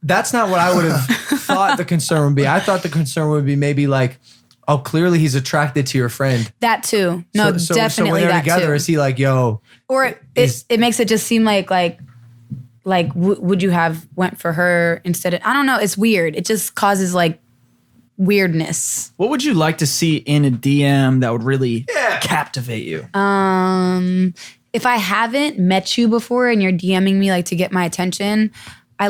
[SPEAKER 2] that's not what I would have thought the concern would be. I thought the concern would be maybe like, oh, clearly he's attracted to your friend.
[SPEAKER 4] That too. No,
[SPEAKER 2] So
[SPEAKER 4] definitely
[SPEAKER 2] when they're
[SPEAKER 4] that
[SPEAKER 2] together,
[SPEAKER 4] too.
[SPEAKER 2] is he like, yo?
[SPEAKER 4] Or it makes it just seem like would you have went for her instead of, I don't know. It's weird. It just causes like weirdness.
[SPEAKER 3] What would you like to see in a DM that would really captivate you?
[SPEAKER 4] If I haven't met you before and you're DMing me like to get my attention, I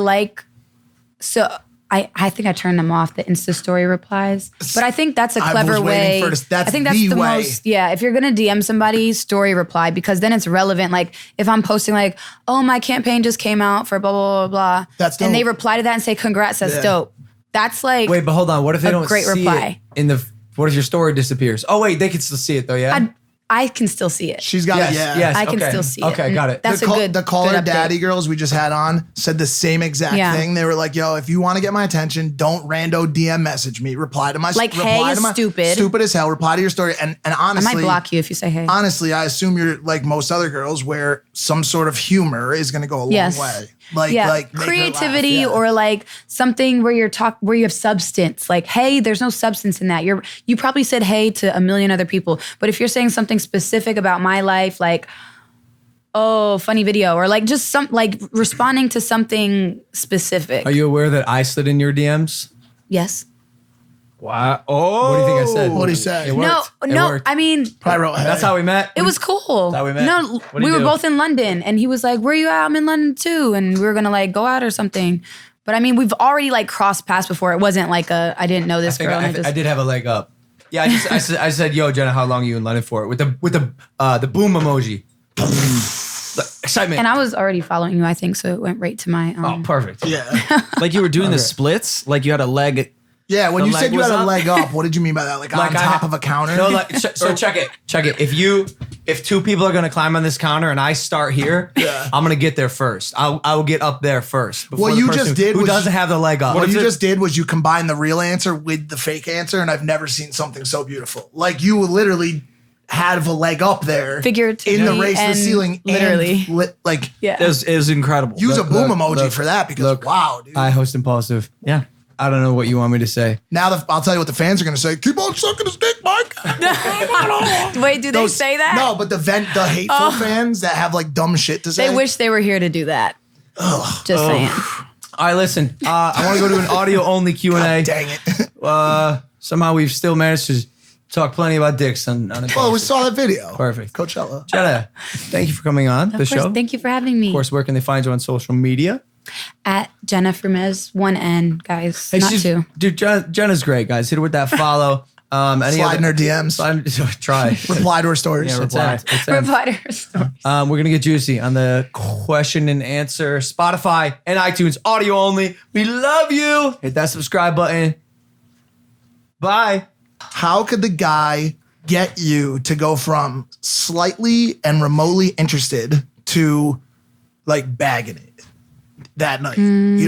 [SPEAKER 4] think I turned them off, the Insta story replies. But I think that's a
[SPEAKER 1] I
[SPEAKER 4] clever
[SPEAKER 1] was waiting
[SPEAKER 4] way.
[SPEAKER 1] for this. That's
[SPEAKER 4] I think that's
[SPEAKER 1] the
[SPEAKER 4] the
[SPEAKER 1] way.
[SPEAKER 4] most, if you're gonna DM somebody, story reply, because then it's relevant. Like if I'm posting like, oh, my campaign just came out for blah, blah, blah, blah.
[SPEAKER 1] That's
[SPEAKER 4] And they
[SPEAKER 1] dope.
[SPEAKER 4] reply to that and say, congrats, that's
[SPEAKER 1] Yeah.
[SPEAKER 4] dope. That's like,
[SPEAKER 2] Wait, but hold on. What if they
[SPEAKER 4] a
[SPEAKER 2] don't
[SPEAKER 4] great
[SPEAKER 2] see
[SPEAKER 4] reply.
[SPEAKER 2] it in the? What if your story disappears? Oh wait, they can still see it though. Yeah.
[SPEAKER 4] I can still see it.
[SPEAKER 1] She's got
[SPEAKER 2] yes.
[SPEAKER 1] it, yeah.
[SPEAKER 2] Yes.
[SPEAKER 4] I can
[SPEAKER 2] okay.
[SPEAKER 4] still see it.
[SPEAKER 2] Okay, got it.
[SPEAKER 4] That's
[SPEAKER 1] The caller
[SPEAKER 4] good update.
[SPEAKER 1] daddy girls we just had on said the same exact
[SPEAKER 4] Yeah.
[SPEAKER 1] thing. They were like, yo, if you want to get my attention, don't rando DM message me. Reply to my
[SPEAKER 4] Like,
[SPEAKER 1] reply
[SPEAKER 4] hey
[SPEAKER 1] to
[SPEAKER 4] is
[SPEAKER 1] my,
[SPEAKER 4] stupid.
[SPEAKER 1] Stupid as hell. Reply to your story. And
[SPEAKER 4] I
[SPEAKER 1] honestly,
[SPEAKER 4] might block you if you say hey.
[SPEAKER 1] honestly, I assume you're like most other girls where some sort of humor is gonna go a long
[SPEAKER 4] Yes.
[SPEAKER 1] way. Like
[SPEAKER 4] yeah,
[SPEAKER 1] make her laugh,
[SPEAKER 4] creativity
[SPEAKER 1] yeah.
[SPEAKER 4] or like something where where you have substance. Like, hey, there's no substance in that. You probably said hey to a million other people, but if you're saying something specific about my life, like, oh, funny video, or like just responding to something specific.
[SPEAKER 2] Are you aware that I slid in your DMs?
[SPEAKER 4] Yes.
[SPEAKER 3] Wow. Oh.
[SPEAKER 2] What do you think I said?
[SPEAKER 1] What'd he say?
[SPEAKER 2] It
[SPEAKER 4] No,
[SPEAKER 2] worked. It
[SPEAKER 4] no.
[SPEAKER 2] worked.
[SPEAKER 4] I mean,
[SPEAKER 1] I wrote, hey.
[SPEAKER 2] That's how we met.
[SPEAKER 4] it was cool.
[SPEAKER 2] how we met.
[SPEAKER 4] No,
[SPEAKER 3] What'd
[SPEAKER 4] we
[SPEAKER 3] he
[SPEAKER 4] were
[SPEAKER 3] do?
[SPEAKER 4] both in London, and he was like, "Where you at? I'm in London too," and we were gonna like go out or something. But I mean, we've already like crossed paths before. It wasn't like I didn't know this
[SPEAKER 2] I think
[SPEAKER 4] girl. and
[SPEAKER 2] I did have a leg up. Yeah, I said, yo, Jenna, how long are you in London for? With the boom emoji. Excitement.
[SPEAKER 4] And I was already following you, I think, so it went right to my.
[SPEAKER 2] Oh, perfect.
[SPEAKER 1] Yeah.
[SPEAKER 3] Like you were doing the splits? Like you had a leg
[SPEAKER 1] Yeah, when
[SPEAKER 2] The
[SPEAKER 1] you said
[SPEAKER 2] leg
[SPEAKER 1] you
[SPEAKER 2] was
[SPEAKER 1] had a
[SPEAKER 2] up.
[SPEAKER 1] leg up, what did you mean by that? Like on top of a counter?
[SPEAKER 2] No, like so check it. If two people are gonna climb on this counter and I start here, I'm gonna get there first. I will get up there first. Before
[SPEAKER 1] What
[SPEAKER 2] the
[SPEAKER 1] you
[SPEAKER 2] person
[SPEAKER 1] just did
[SPEAKER 2] who
[SPEAKER 1] was
[SPEAKER 2] doesn't have the leg up.
[SPEAKER 1] What you just did was you combined the real answer with the fake answer, and I've never seen something so beautiful. Like you literally had a leg up there,
[SPEAKER 4] Figuratively
[SPEAKER 1] in the race to the
[SPEAKER 4] and
[SPEAKER 1] ceiling,
[SPEAKER 4] literally.
[SPEAKER 1] and like
[SPEAKER 3] It was incredible.
[SPEAKER 1] use a boom emoji
[SPEAKER 2] look,
[SPEAKER 1] for that because wow, dude.
[SPEAKER 2] I host Impulsive.
[SPEAKER 3] Yeah.
[SPEAKER 2] I don't know what you want me to say.
[SPEAKER 1] Now I'll tell you what the fans are going to say. Keep on sucking his dick, Mike.
[SPEAKER 4] Wait, do they say that?
[SPEAKER 1] No, but the hateful fans that have like dumb shit to say.
[SPEAKER 4] They wish they were here to do that. Just saying.
[SPEAKER 2] All right, listen. I want to go to an audio only Q&A.
[SPEAKER 1] Dang it.
[SPEAKER 2] Somehow we've still managed to talk plenty about dicks on Impulsive.
[SPEAKER 1] Well, we saw that video.
[SPEAKER 2] Perfect.
[SPEAKER 1] Coachella.
[SPEAKER 2] Jena, thank you for coming on the
[SPEAKER 4] Of course,
[SPEAKER 2] show.
[SPEAKER 4] thank you for having me.
[SPEAKER 2] Of course, where can they find you on social media?
[SPEAKER 4] At Jena Frumes, 1 N, guys,
[SPEAKER 2] Hey,
[SPEAKER 4] not
[SPEAKER 2] she's-
[SPEAKER 4] 2.
[SPEAKER 2] Dude, Jenna's great, guys. Hit her with that follow.
[SPEAKER 1] Slide in her DMs.
[SPEAKER 2] Try.
[SPEAKER 1] Reply to her stories.
[SPEAKER 2] Yeah, reply. It's in.
[SPEAKER 4] Reply to her story.
[SPEAKER 2] We're going to get juicy on the question and answer. Spotify and iTunes, audio only. We love you. Hit that subscribe button. Bye.
[SPEAKER 1] How could the guy get you to go from slightly and remotely interested to like bagging it that night? You know